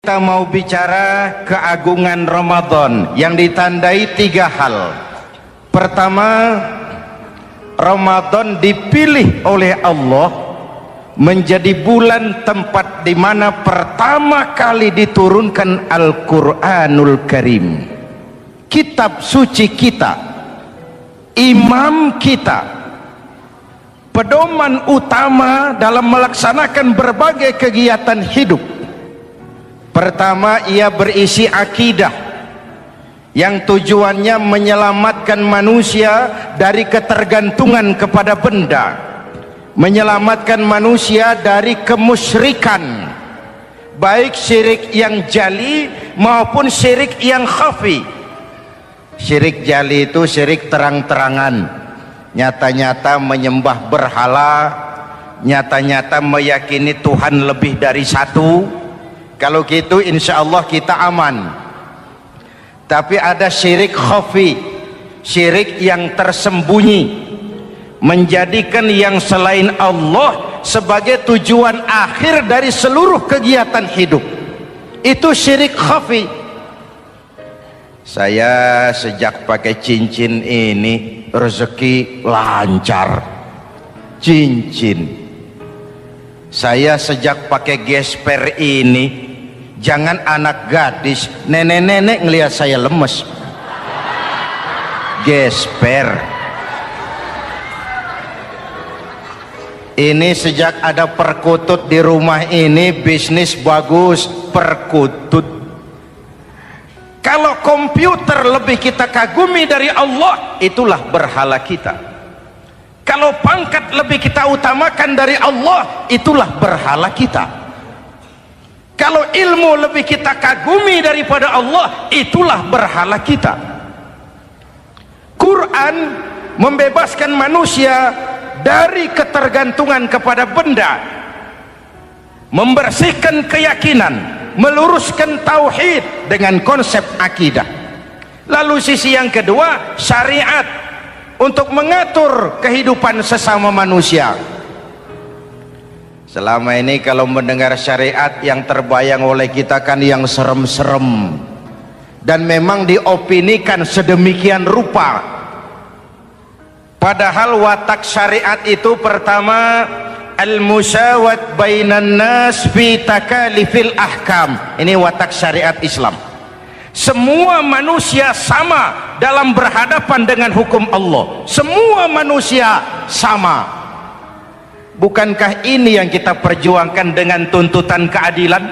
Kita mau bicara keagungan Ramadan yang ditandai 3 hal. Pertama, Ramadan dipilih oleh Allah menjadi bulan tempat di mana pertama kali diturunkan Al-Quranul Karim, kitab suci kita, imam kita, pedoman utama dalam melaksanakan berbagai kegiatan hidup. Pertama, ia berisi akidah yang tujuannya menyelamatkan manusia dari ketergantungan kepada benda, menyelamatkan manusia dari kemusyrikan, baik syirik yang jali maupun syirik yang khafi. Syirik jali itu syirik terang-terangan, nyata-nyata menyembah berhala, nyata-nyata meyakini Tuhan lebih dari satu. Kalau gitu insya Allah kita aman. Tapi ada syirik khafi, syirik yang tersembunyi, menjadikan yang selain Allah sebagai tujuan akhir dari seluruh kegiatan hidup. Itu syirik khafi. Saya sejak pakai cincin ini rezeki lancar. Cincin. Saya sejak pakai gesper ini, jangan anak gadis, nenek-nenek ngelihat saya lemes. Gesper. Ini sejak ada perkutut di rumah ini, bisnis bagus. Perkutut. Kalau komputer lebih kita kagumi dari Allah, itulah berhala kita. Kalau pangkat lebih kita utamakan dari Allah, itulah berhala kita. Kalau ilmu lebih kita kagumi daripada Allah, itulah berhala kita. Quran membebaskan manusia dari ketergantungan kepada benda, membersihkan keyakinan, meluruskan tauhid dengan konsep akidah. Lalu sisi yang kedua, syariat untuk mengatur kehidupan sesama manusia. Selama ini kalau mendengar syariat, yang terbayang oleh kita kan yang serem-serem, dan memang diopinikan sedemikian rupa. Padahal watak syariat itu pertama, al-musawat bainan nas fi takalifil ahkam. Ini watak syariat Islam. Semua manusia sama dalam berhadapan dengan hukum Allah. Semua manusia sama. Bukankah ini yang kita perjuangkan dengan tuntutan keadilan?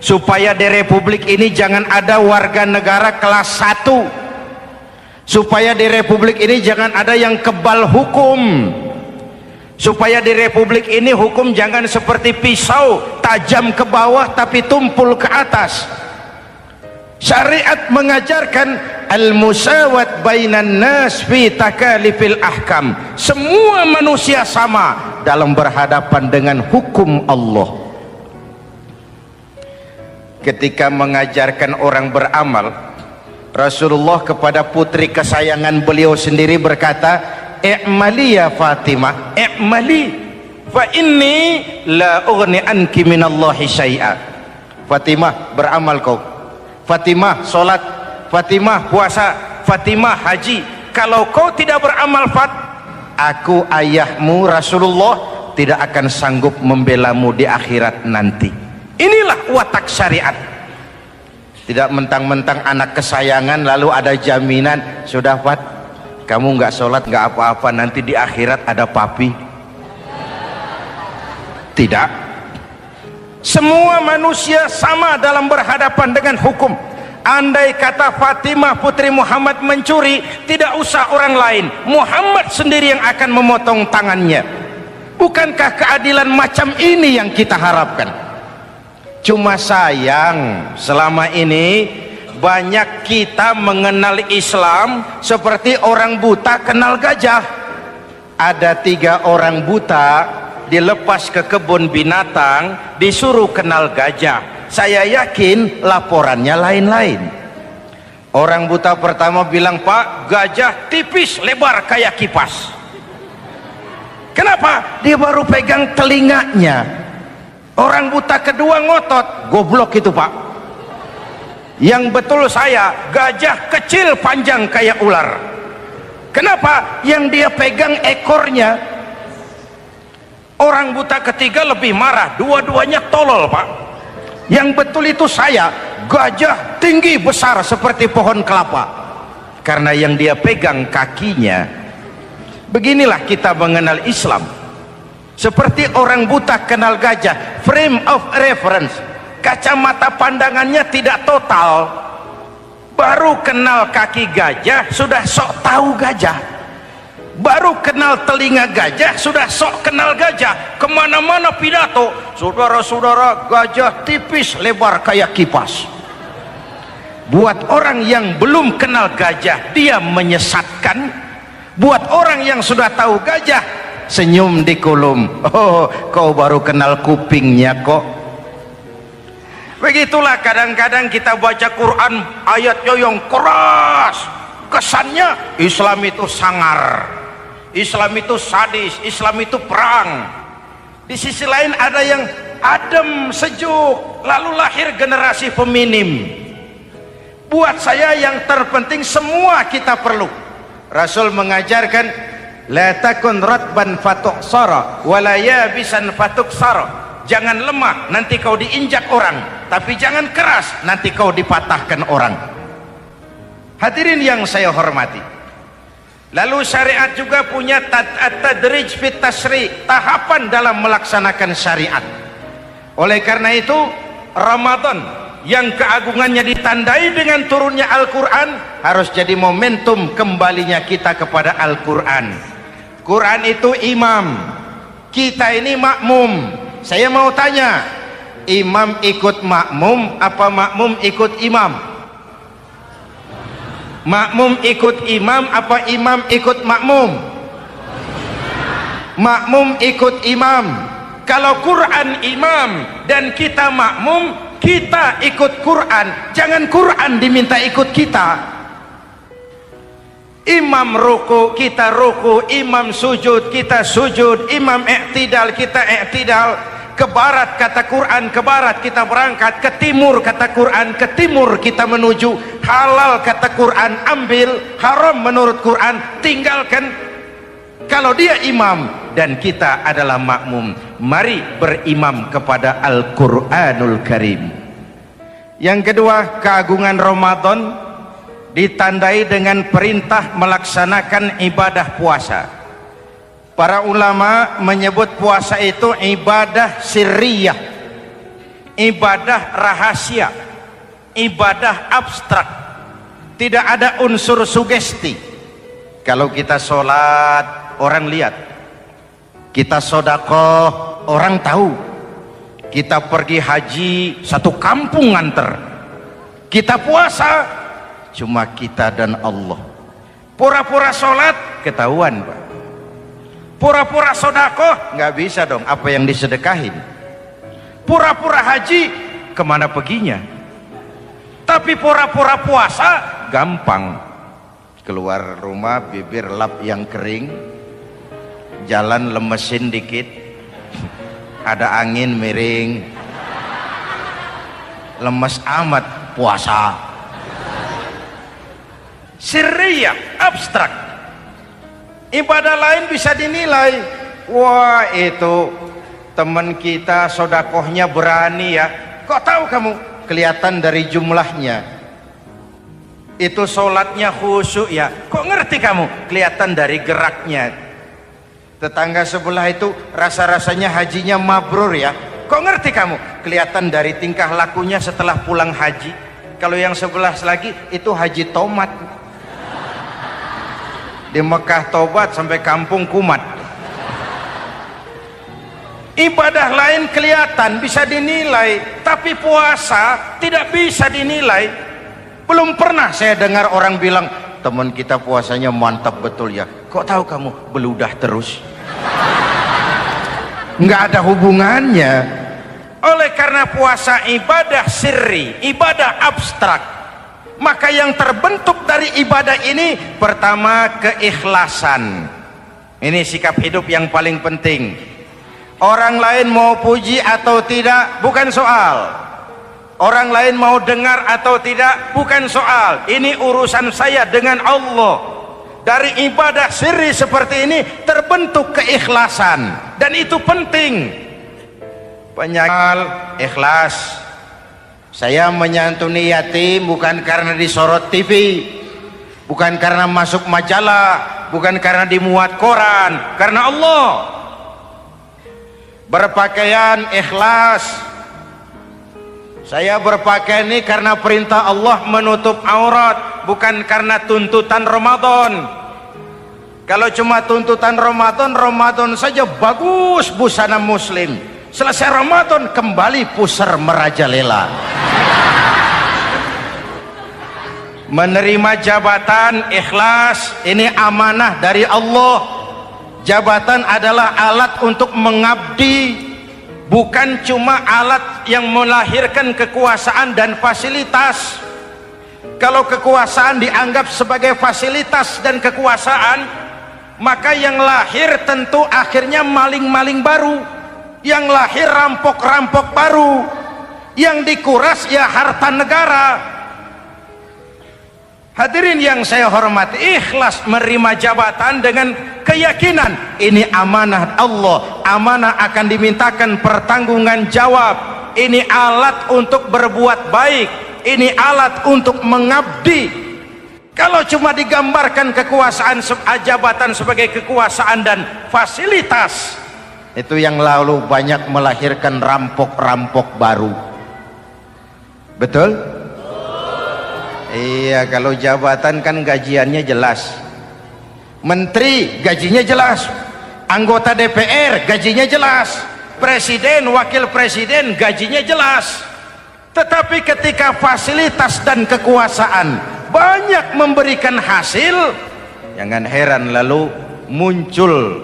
Supaya di republik ini jangan ada warga negara kelas 1. Supaya di republik ini jangan ada yang kebal hukum. Supaya di republik ini hukum jangan seperti pisau, tajam ke bawah tapi tumpul ke atas. Syariat mengajarkan al-musawat bainan nas fi takalifil ahkam. Semua manusia sama dalam berhadapan dengan hukum Allah. Ketika mengajarkan orang beramal, Rasulullah kepada putri kesayangan beliau sendiri berkata, "I'mali ya Fatimah, i'mali fa inni la ughni anki minallahi syai'a." Fatimah, beramal kau. Fatimah sholat, Fatimah puasa, Fatimah haji. Kalau kau tidak beramal, aku ayahmu Rasulullah tidak akan sanggup membelamu di akhirat nanti. Inilah watak syariat. Tidak mentang-mentang anak kesayangan lalu ada jaminan, sudah Fat, kamu nggak sholat nggak apa-apa, nanti di akhirat ada papi. Tidak. Semua manusia sama dalam berhadapan dengan hukum. Andai kata Fatimah putri Muhammad mencuri, tidak usah orang lain, Muhammad sendiri yang akan memotong tangannya. Bukankah keadilan macam ini yang kita harapkan? Cuma sayang, selama ini banyak kita mengenal Islam seperti orang buta kenal gajah. Ada 3 orang buta dilepas ke kebun binatang, disuruh kenal gajah. Saya yakin laporannya lain-lain. Orang buta pertama bilang, "Pak, gajah tipis lebar kayak kipas." Kenapa? Dia baru pegang telinganya. Orang buta kedua ngotot, goblok itu Pak. Yang betul saya, gajah kecil panjang kayak ular. Kenapa? Yang dia pegang ekornya. Orang buta ketiga lebih marah, dua-duanya tolol Pak. Yang betul itu saya, gajah tinggi besar seperti pohon kelapa, karena yang dia pegang kakinya. Beginilah kita mengenal Islam. Seperti orang buta kenal gajah, frame of reference, kacamata pandangannya tidak total. Baru kenal kaki gajah sudah sok tahu gajah, baru kenal telinga gajah sudah sok kenal gajah. Kemana-mana pidato, saudara-saudara, gajah tipis lebar kayak kipas. Buat orang yang belum kenal gajah, dia menyesatkan. Buat orang yang sudah tahu gajah, senyum di kolom. Oh, kau baru kenal kupingnya kok. Begitulah kadang-kadang kita baca Quran, ayatnya yang keras, kesannya Islam itu sangar, Islam itu sadis, Islam itu perang. Di sisi lain ada yang adem, sejuk, lalu lahir generasi feminim. Buat saya yang terpenting semua kita perlu. Rasul mengajarkan, la takun ratban fatuksara wala yabisan fatuksara. Jangan lemah, nanti kau diinjak orang, tapi jangan keras, nanti kau dipatahkan orang. Hadirin yang saya hormati, lalu syariat juga punya at-tadrij fit tasri', tahapan dalam melaksanakan syariat. Oleh karena itu, Ramadan yang keagungannya ditandai dengan turunnya Al-Quran harus jadi momentum kembalinya kita kepada Al-Quran. Quran itu imam, kita ini makmum. Saya mau tanya, imam ikut makmum apa makmum ikut imam? Makmum ikut imam apa imam ikut makmum? Makmum ikut imam. Kalau Quran imam dan kita makmum, kita ikut Quran, jangan Quran diminta ikut kita. Imam ruku, kita ruku, imam sujud, kita sujud, imam i'tidal, kita i'tidal. Ke barat kata Quran, ke barat kita berangkat, ke timur kata Quran, ke timur kita menuju. Halal kata Quran, ambil, haram menurut Quran, tinggalkan. Kalau dia imam dan kita adalah makmum, mari berimam kepada Al-Quranul Karim. Yang kedua, keagungan Ramadan ditandai dengan perintah melaksanakan ibadah puasa. Para ulama menyebut puasa itu ibadah sirriyah, ibadah rahasia, ibadah abstrak, tidak ada unsur sugesti. Kalau kita sholat, orang lihat. Kita sodakoh, orang tahu. Kita pergi haji, satu kampung nganter. Kita puasa, cuma kita dan Allah. Pura-pura sholat, ketahuan Pak. Pura-pura sodakoh, nggak bisa dong, apa yang disedekahin. Pura-pura haji, kemana perginya? Tapi pura-pura puasa, gampang. Keluar rumah, bibir lap yang kering, jalan lemesin dikit, ada angin miring, lemes amat puasa. Sirriyah, abstrak. Ibadah lain bisa dinilai, wah itu teman kita sodakohnya berani ya. Kok tahu kamu? Kelihatan dari jumlahnya. Itu sholatnya khusyuk ya. Kok ngerti kamu? Kelihatan dari geraknya. Tetangga sebelah itu rasa-rasanya hajinya mabrur ya. Kok ngerti kamu? Kelihatan dari tingkah lakunya setelah pulang haji. Kalau yang sebelah lagi itu haji tomat. Di Mekah tobat sampai kampung kumat. Ibadah lain kelihatan bisa dinilai, tapi puasa tidak bisa dinilai. Belum pernah saya dengar orang bilang, teman kita puasanya mantap betul ya. Kok tahu kamu? Beludah terus. Nggak ada hubungannya. Oleh karena puasa ibadah sirri, ibadah abstrak, maka yang terbentuk dari ibadah ini pertama keikhlasan. Ini sikap hidup yang paling penting. Orang lain mau puji atau tidak bukan soal, Orang lain mau dengar atau tidak bukan soal, ini urusan saya dengan Allah. Dari ibadah sirri seperti ini terbentuk keikhlasan, dan itu penting. Penyakal ikhlas. Saya menyantuni yatim bukan karena disorot TV, bukan karena masuk majalah, bukan karena dimuat koran, karena Allah. Berpakaian ikhlas. Saya berpakaian ini karena perintah Allah menutup aurat, bukan karena tuntutan Ramadan. Kalau cuma tuntutan Ramadan, Ramadan saja bagus busana muslim. Selesai Ramadan kembali pusar merajalela. Menerima jabatan ikhlas, ini amanah dari Allah. Jabatan adalah alat untuk mengabdi, bukan cuma alat yang melahirkan kekuasaan dan fasilitas. Kalau kekuasaan dianggap sebagai fasilitas dan kekuasaan, maka yang lahir tentu akhirnya maling-maling baru, yang lahir rampok-rampok baru, yang dikuras ya harta negara. Hadirin yang saya hormati, ikhlas menerima jabatan dengan keyakinan ini amanah Allah, amanah akan dimintakan pertanggungan jawab. Ini alat untuk berbuat baik, ini alat untuk mengabdi. Kalau cuma digambarkan kekuasaan jabatan sebagai kekuasaan dan fasilitas, itu yang lalu banyak melahirkan rampok-rampok baru. Betul? Iya, kalau jabatan kan gajiannya jelas. Menteri gajinya jelas, anggota DPR gajinya jelas, presiden, wakil presiden gajinya jelas. Tetapi ketika fasilitas dan kekuasaan banyak memberikan hasil, jangan heran lalu muncul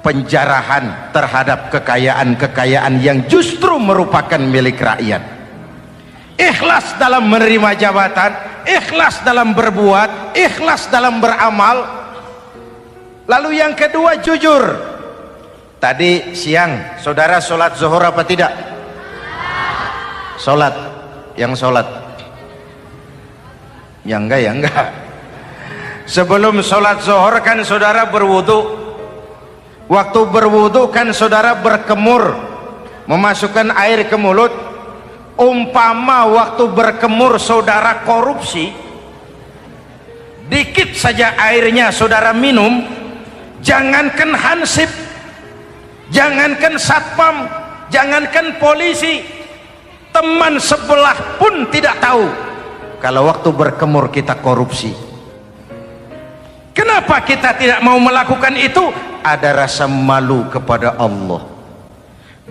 penjarahan terhadap kekayaan-kekayaan yang justru merupakan milik rakyat. Ikhlas dalam menerima jabatan, ikhlas dalam berbuat, ikhlas dalam beramal. Lalu yang kedua, jujur. Tadi siang saudara sholat zuhur apa tidak? Sholat. Yang sholat? Ya enggak, ya enggak. Sebelum sholat zuhur kan saudara berwudu. Waktu berwudu kan saudara berkemur, memasukkan air ke mulut. Umpama waktu berkemur saudara korupsi, dikit saja airnya saudara minum, jangankan hansip, jangankan satpam, jangankan polisi, teman sebelah pun tidak tahu kalau waktu berkemur kita korupsi. Kenapa kita tidak mau melakukan itu? Ada rasa malu kepada Allah.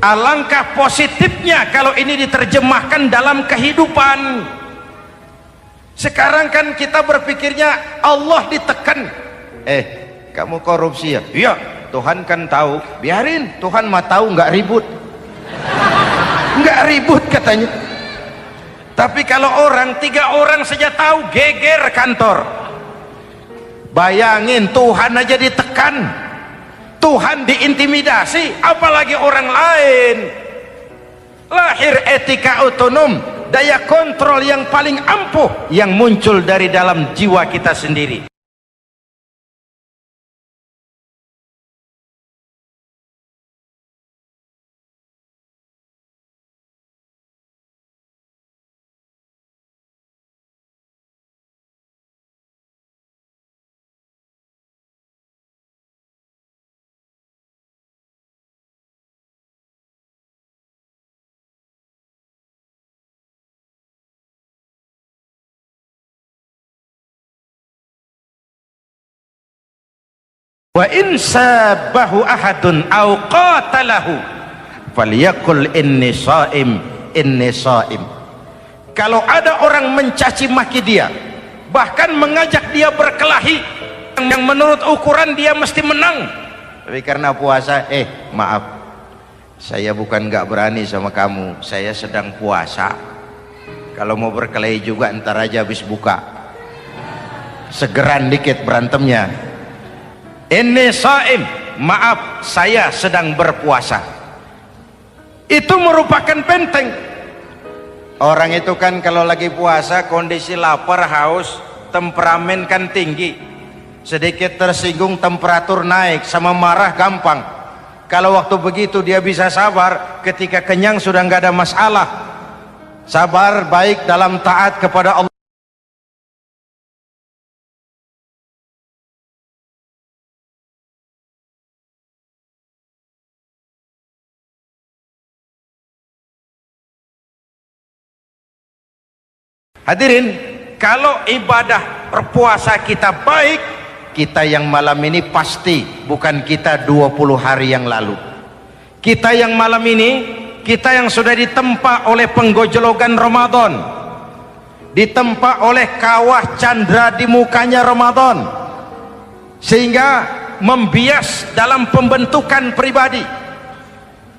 Alangkah positifnya kalau ini diterjemahkan dalam kehidupan. Sekarang kan kita berpikirnya Allah ditekan. Kamu korupsi ya? Iya, Tuhan kan tahu. Biarin, Tuhan mah tahu, nggak ribut. Nggak ribut katanya. Tapi kalau orang, 3 orang saja tahu, geger kantor. Bayangin, Tuhan aja ditekan, Tuhan diintimidasi, apalagi orang lain. Lahir etika otonom, daya kontrol yang paling ampuh yang muncul dari dalam jiwa kita sendiri. Wa in sabahu ahadun aw qatalahu falyaqul inni shaim, inni shaim. Kalau ada orang mencaci maki dia, bahkan mengajak dia berkelahi yang menurut ukuran dia mesti menang, tapi karena puasa, maaf, saya bukan gak berani sama kamu, saya sedang puasa. Kalau mau berkelahi juga ntar aja habis buka, segeran dikit berantemnya. Inni shaim, maaf saya sedang berpuasa. Itu merupakan benteng. Orang itu kan kalau lagi puasa kondisi lapar, haus, temperamen kan tinggi, sedikit tersinggung temperatur naik, sama marah gampang. Kalau waktu begitu dia bisa sabar, ketika kenyang sudah nggak ada masalah. Sabar baik dalam taat kepada Allah. Hadirin, kalau ibadah berpuasa kita baik, kita yang malam ini pasti bukan kita 20 hari yang lalu. Kita yang malam ini, kita yang sudah ditempa oleh penggojologan Ramadan, ditempa oleh kawah candra di mukanya Ramadan, sehingga membias dalam pembentukan pribadi.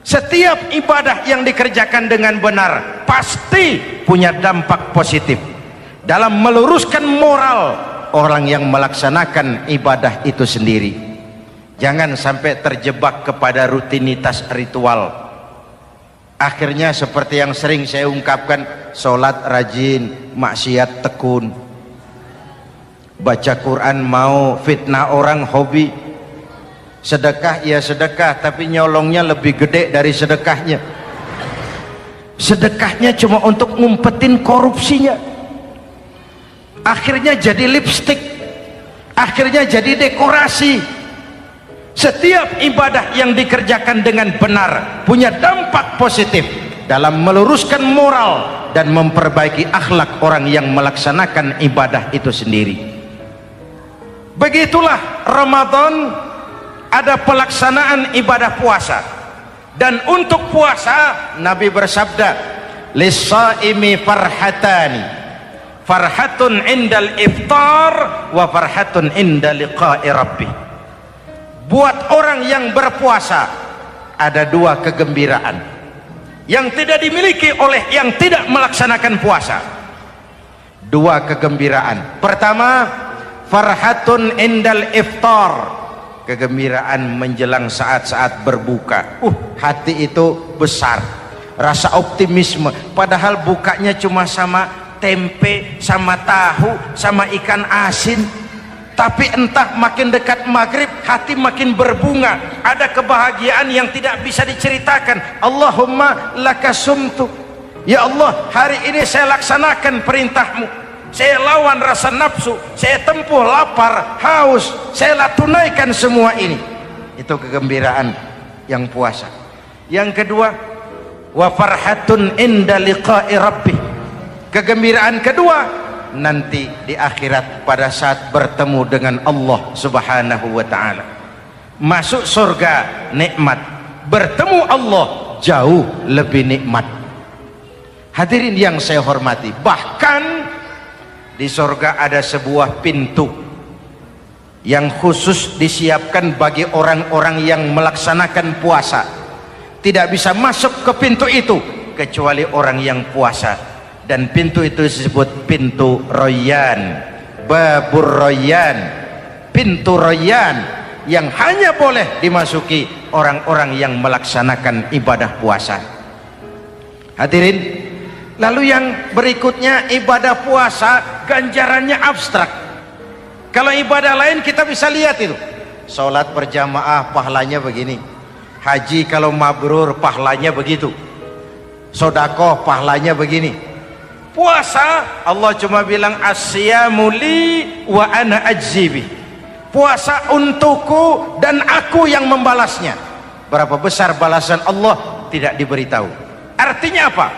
Setiap ibadah yang dikerjakan dengan benar pasti punya dampak positif dalam meluruskan moral orang yang melaksanakan ibadah itu sendiri. Jangan sampai terjebak kepada rutinitas ritual. Akhirnya seperti yang sering saya ungkapkan, sholat rajin, maksiat tekun, baca Quran mau, fitnah orang hobi, sedekah ya sedekah tapi nyolongnya lebih gede dari sedekahnya. Sedekahnya cuma untuk ngumpetin korupsinya. Akhirnya jadi lipstik, akhirnya jadi dekorasi. Setiap ibadah yang dikerjakan dengan benar punya dampak positif dalam meluruskan moral dan memperbaiki akhlak orang yang melaksanakan ibadah itu sendiri. Begitulah Ramadan, ada pelaksanaan ibadah puasa. Dan untuk puasa Nabi bersabda, lis-shaimi farhatani, farhatun indal iftar wa farhatun inda liqa'i rabbih. Buat orang yang berpuasa ada dua kegembiraan yang tidak dimiliki oleh yang tidak melaksanakan puasa. Dua kegembiraan. Pertama, farhatun indal iftar, kegembiraan menjelang saat-saat berbuka. Hati itu besar, rasa optimisme, padahal bukanya cuma sama tempe, sama tahu, sama ikan asin. Tapi entah makin dekat maghrib hati makin berbunga, ada kebahagiaan yang tidak bisa diceritakan. Allahumma lakasumtu, ya Allah hari ini saya laksanakan perintahmu, saya lawan rasa nafsu, saya tempuh lapar, haus, saya tunaikan semua ini. Itu kegembiraan yang puasa. Yang kedua, wa farhatun inda liqa'i rabbih, kegembiraan kedua nanti di akhirat pada saat bertemu dengan Allah subhanahu wa ta'ala. Masuk surga nikmat, bertemu Allah jauh lebih nikmat. Hadirin yang saya hormati, bahkan di surga ada sebuah pintu yang khusus disiapkan bagi orang-orang yang melaksanakan puasa. Tidak bisa masuk ke pintu itu kecuali orang yang puasa. Dan pintu itu disebut pintu Rayyan, Babur Rayyan, pintu Rayyan, yang hanya boleh dimasuki orang-orang yang melaksanakan ibadah puasa. Hadirin, lalu yang berikutnya ibadah puasa ganjarannya abstrak. Kalau ibadah lain kita bisa lihat itu, sholat berjamaah pahalanya begini, haji kalau mabrur pahalanya begitu, sodakoh pahalanya begini. Puasa Allah cuma bilang asyamu li wa ana ajzibi, puasa untukku dan aku yang membalasnya. Berapa besar balasan Allah tidak diberitahu. Artinya apa?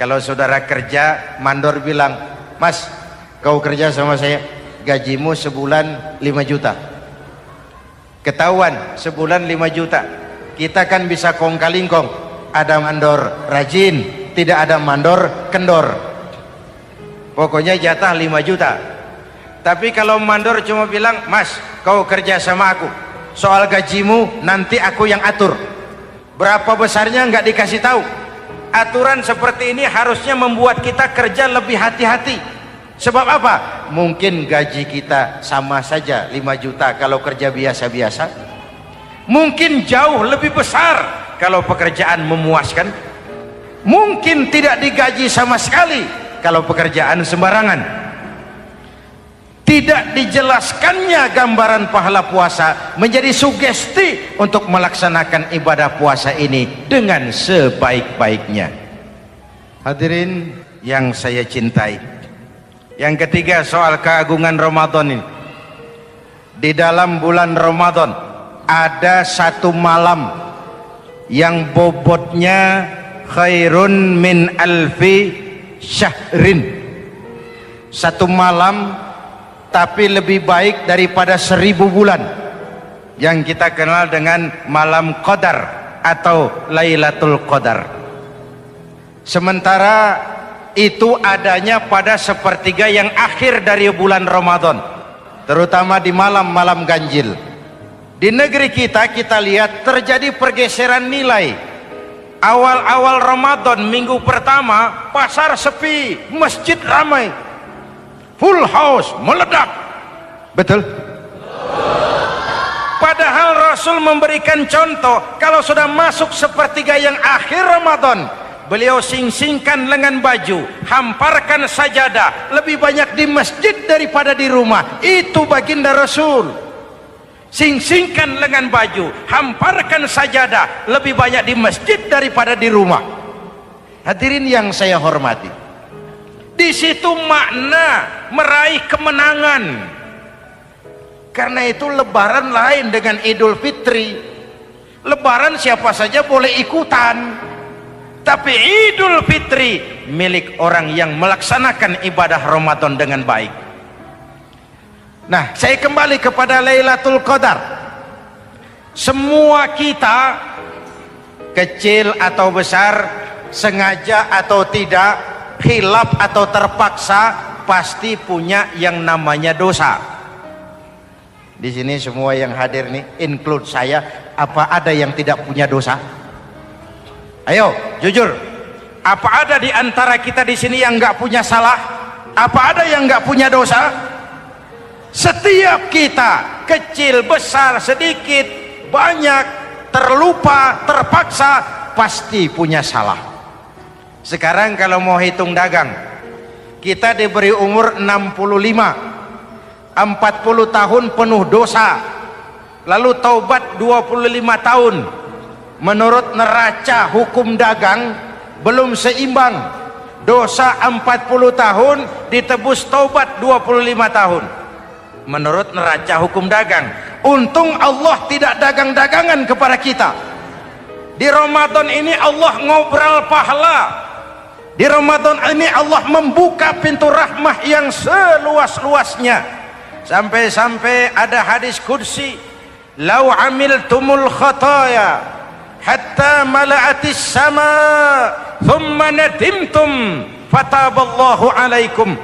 Kalau saudara kerja, mandor bilang, mas kau kerja sama saya, gajimu sebulan 5 juta, ketahuan sebulan 5 juta, kita kan bisa kong kalingkong, ada mandor rajin, tidak ada mandor kendor, pokoknya jatah 5 juta. Tapi kalau mandor cuma bilang, mas kau kerja sama aku, soal gajimu nanti aku yang atur, berapa besarnya nggak dikasih tahu. Aturan seperti ini harusnya membuat kita kerja lebih hati-hati. Sebab apa? Mungkin gaji kita sama saja 5 juta kalau kerja biasa-biasa, mungkin jauh lebih besar kalau pekerjaan memuaskan. mungkin tidak digaji sama sekali kalau pekerjaan sembarangan. Tidak dijelaskannya gambaran pahala puasa menjadi sugesti untuk melaksanakan ibadah puasa ini dengan sebaik-baiknya. Hadirin yang saya cintai, yang ketiga soal keagungan Ramadan ini. Di dalam bulan Ramadan ada satu malam yang bobotnya khairun min alfi syahrin. Satu malam tapi lebih baik daripada 1000 bulan, yang kita kenal dengan malam Qadar atau Lailatul Qadar. Sementara itu adanya pada sepertiga yang akhir dari bulan Ramadan, terutama di malam-malam ganjil. Di negeri kita lihat terjadi pergeseran nilai. Awal-awal Ramadan, minggu pertama pasar sepi, masjid ramai, full house, meledak. Betul? Padahal Rasul memberikan contoh, kalau sudah masuk sepertiga yang akhir Ramadan, beliau sing-singkan lengan baju, hamparkan sajadah, lebih banyak di masjid daripada di rumah. Itu baginda Rasul. Sing-singkan lengan baju, hamparkan sajadah, lebih banyak di masjid daripada di rumah. Hadirin yang saya hormati, di situ makna meraih kemenangan. Karena itu lebaran lain dengan Idul Fitri. Lebaran siapa saja boleh ikutan, tapi Idul Fitri milik orang yang melaksanakan ibadah Ramadan dengan baik. Nah, saya kembali kepada Lailatul Qadar. Semua kita, kecil atau besar, sengaja atau tidak, khilaf atau terpaksa, pasti punya yang namanya dosa. Di sini semua yang hadir nih, include saya, apa ada yang tidak punya dosa? Ayo, jujur. Apa ada di antara kita di sini yang nggak punya salah? Apa ada yang nggak punya dosa? Setiap kita, kecil, besar, sedikit, banyak, terlupa, terpaksa, pasti punya salah. Sekarang kalau mau hitung dagang, kita diberi umur 65, 40 tahun penuh dosa, lalu taubat 25 tahun. Menurut neraca hukum dagang belum seimbang. Dosa 40 tahun ditebus taubat 25 tahun. Menurut neraca hukum dagang. Untung Allah tidak dagang-dagangan kepada kita. Di Ramadan ini Allah ngobrol pahala. Di Ramadan ini Allah membuka pintu rahmah yang seluas-luasnya. Sampai-sampai ada hadis qudsi, "Lau amiltumul khataya hatta mala'atis sama thumma nadimtum fataballahu alaikum."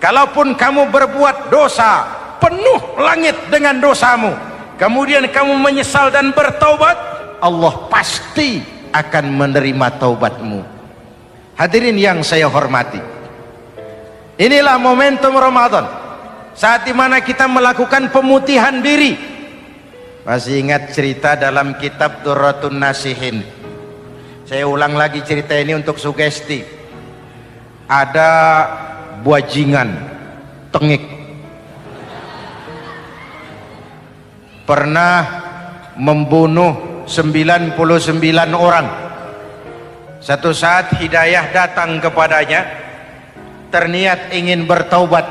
Kalaupun kamu berbuat dosa, penuh langit dengan dosamu, kemudian kamu menyesal dan bertaubat, Allah pasti akan menerima taubatmu. Hadirin yang saya hormati, inilah momentum Ramadan, saat dimana kita melakukan pemutihan diri. Masih ingat cerita dalam kitab Durratun Nasihin? Saya ulang lagi cerita ini untuk sugesti. Ada buajingan tengik pernah membunuh 99 orang. Satu saat hidayah datang kepadanya, terniat ingin bertaubat.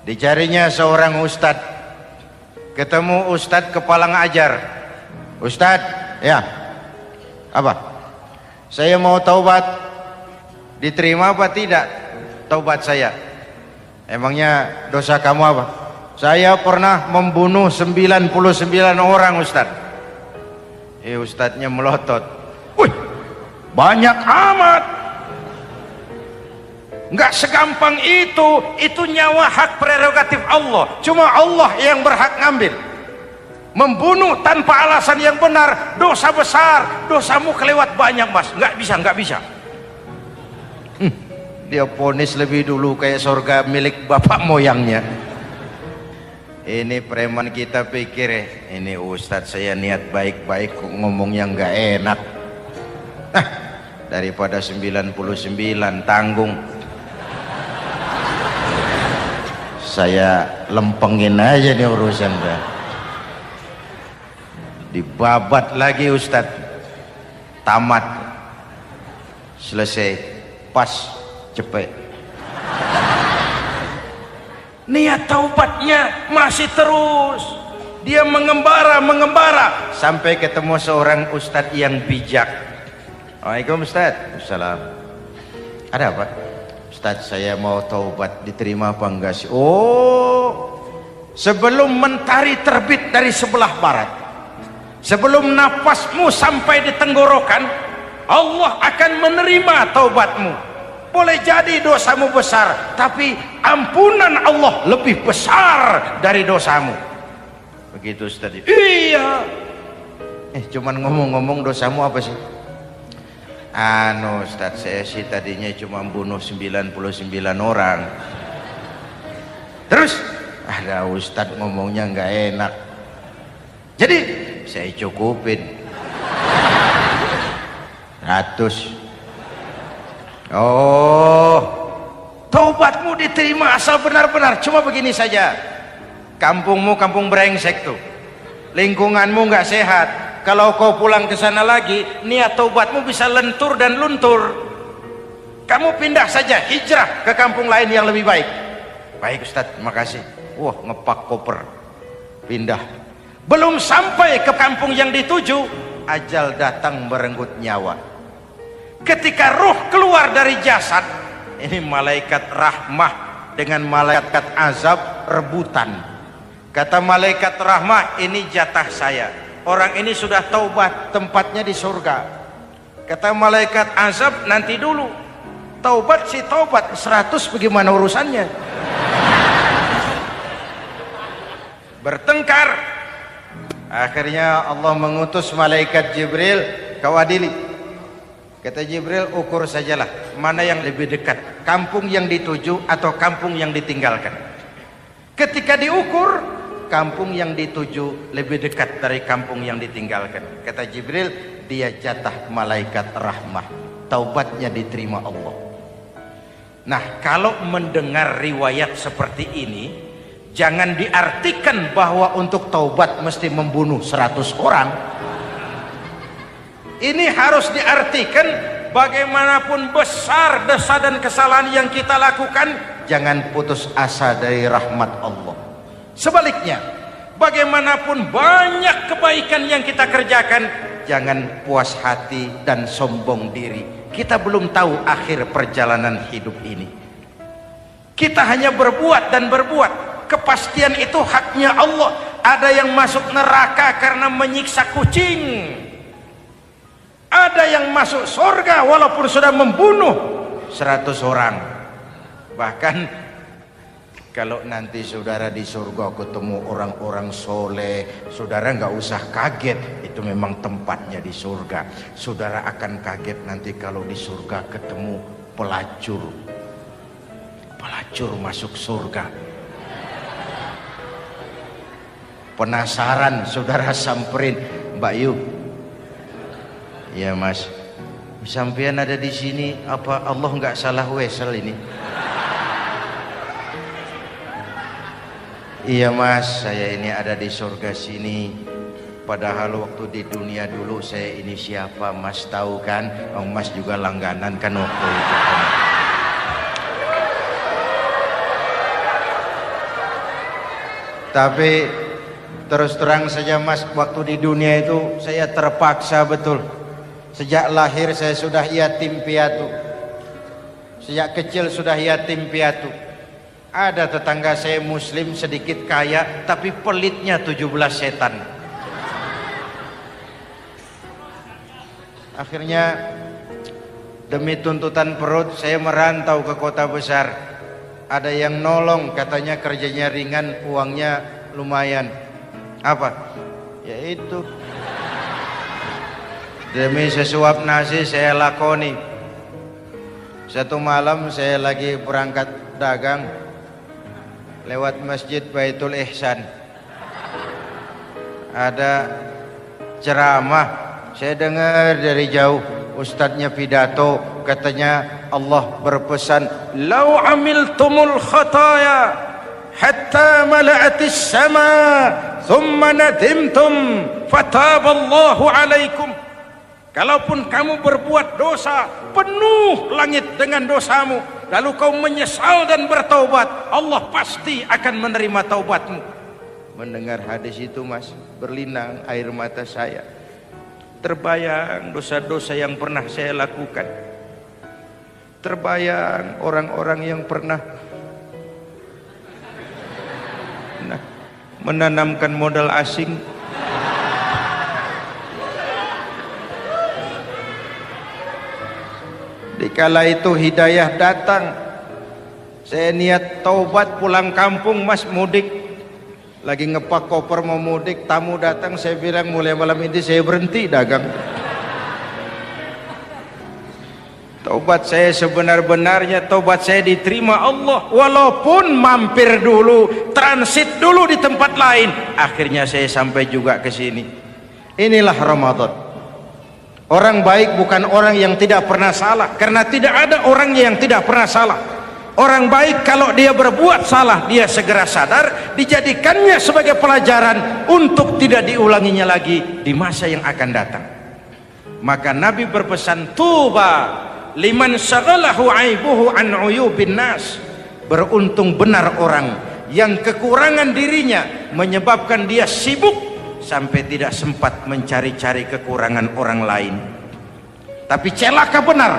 Dicarinya seorang ustadz, ketemu ustadz kepala ngajar. Ustadz, ya, apa? Saya mau taubat, diterima apa tidak taubat saya? Emangnya dosa kamu apa? Saya pernah membunuh 99 orang, Ustadz. Ustadznya melotot. Wih, banyak amat. Nggak segampang itu nyawa hak prerogatif Allah. Cuma Allah yang berhak ngambil. Membunuh tanpa alasan yang benar, dosa besar. Dosamu kelewat banyak, Mas. Nggak bisa. Dia vonis lebih dulu kayak surga milik bapak moyangnya. Ini preman kita pikir ini ustadz saya niat baik-baik kok ngomong yang nggak enak. Nah, daripada 99 tanggung. Saya lempengin aja nih urusan dah. Dibabat lagi Ustadz, tamat, selesai, pas, cepet. Niat taubatnya masih terus, dia mengembara sampai ketemu seorang ustadz yang bijak. Waalaikumsalam Ustadz. Assalam. Ada apa? Ustadz, saya mau taubat, diterima apa enggak sih? Oh, sebelum mentari terbit dari sebelah barat, sebelum nafasmu sampai di tenggorokan, Allah akan menerima taubatmu. Boleh jadi dosamu besar, tapi ampunan Allah lebih besar dari dosamu. Begitu Ustaz. Iya. Cuman ngomong-ngomong, dosamu apa sih? Ustaz, saya sih tadinya cuma bunuh 99 orang. Terus ada Ustaz ngomongnya nggak enak, jadi saya cukupin 100. Oh, taubatmu diterima asal benar-benar. Cuma begini saja, kampungmu kampung brengsek tuh, lingkunganmu nggak sehat. Kalau kau pulang ke sana lagi, niat taubatmu bisa lentur dan luntur. Kamu pindah saja, hijrah ke kampung lain yang lebih baik. Baik Ustadz, terima kasih. Wah, ngepak koper, pindah. Belum sampai ke kampung yang dituju, ajal datang merenggut nyawa. Ketika ruh keluar dari jasad, ini malaikat rahmah dengan malaikat azab rebutan. Kata malaikat rahmah, ini jatah saya, orang ini sudah taubat, tempatnya di surga. Kata malaikat azab, nanti dulu, taubat si taubat, 100 bagaimana urusannya? Bertengkar. Akhirnya Allah mengutus malaikat Jibril, kau adili. Kata Jibril, ukur sajalah mana yang lebih dekat, kampung yang dituju atau kampung yang ditinggalkan. Ketika diukur, kampung yang dituju lebih dekat dari kampung yang ditinggalkan. Kata Jibril, dia jatah malaikat rahmah, taubatnya diterima Allah. Nah, kalau mendengar riwayat seperti ini, jangan diartikan bahwa untuk taubat mesti membunuh 100 orang. Ini harus diartikan bagaimanapun besar dosa dan kesalahan yang kita lakukan, jangan putus asa dari rahmat Allah. Sebaliknya, bagaimanapun banyak kebaikan yang kita kerjakan, jangan puas hati dan sombong diri. Kita belum tahu akhir perjalanan hidup ini. Kita hanya berbuat dan berbuat. Kepastian itu haknya Allah. Ada yang masuk neraka karena menyiksa kucing, ada yang masuk surga walaupun sudah membunuh 100 orang. Bahkan kalau nanti saudara di surga ketemu orang-orang soleh, saudara nggak usah kaget, itu memang tempatnya di surga. Saudara akan kaget nanti kalau di surga ketemu pelacur. Pelacur masuk surga. Penasaran, saudara samperin, Mbak Yu. Ya Mas, sampean ada di sini, apa Allah nggak salah wesel ini? Iya Mas, saya ini ada di surga sini. Padahal waktu di dunia dulu saya ini siapa Mas tahu kan? Mas juga langganan kan waktu itu. Tapi terus terang saja Mas, waktu di dunia itu saya terpaksa betul. Sejak lahir saya sudah yatim piatu. Sejak kecil sudah yatim piatu. Ada tetangga saya muslim sedikit kaya, tapi pelitnya 17 setan. Akhirnya demi tuntutan perut saya merantau ke kota besar. Ada yang nolong, katanya kerjanya ringan, uangnya lumayan. Apa? Ya itu. Demi sesuap nasi saya lakoni. Satu malam saya lagi berangkat dagang, lewat masjid Baitul Ihsan, ada ceramah. Saya dengar dari jauh, Ustadznya pidato, katanya Allah berpesan, "Lau amiltumul khataya hatta mala'atis sama, thumma nadimtum, fataballahu alaikum." Kalaupun kamu berbuat dosa, penuh langit dengan dosamu, lalu kau menyesal dan bertaubat, Allah pasti akan menerima taubatmu. Mendengar hadis itu, Mas, berlinang air mata saya. Terbayang dosa-dosa yang pernah saya lakukan. Terbayang orang-orang yang pernah menanamkan modal asing. Dikala itu hidayah datang, saya niat taubat pulang kampung, Mas, mudik. Lagi ngepak koper mau mudik, tamu datang, saya bilang mulai malam ini saya berhenti dagang. Taubat saya sebenar-benarnya, taubat saya diterima Allah, walaupun mampir dulu, transit dulu di tempat lain, akhirnya saya sampai juga ke sini. Inilah Ramadan. Orang baik bukan orang yang tidak pernah salah, karena tidak ada orang yang tidak pernah salah. Orang baik kalau dia berbuat salah, dia segera sadar, dijadikannya sebagai pelajaran untuk tidak diulanginya lagi di masa yang akan datang. Maka Nabi berpesan, "Tuba liman syaghalahu aibuhu an uyubin nas." Beruntung benar orang yang kekurangan dirinya menyebabkan dia sibuk sampai tidak sempat mencari-cari kekurangan orang lain. Tapi celaka benar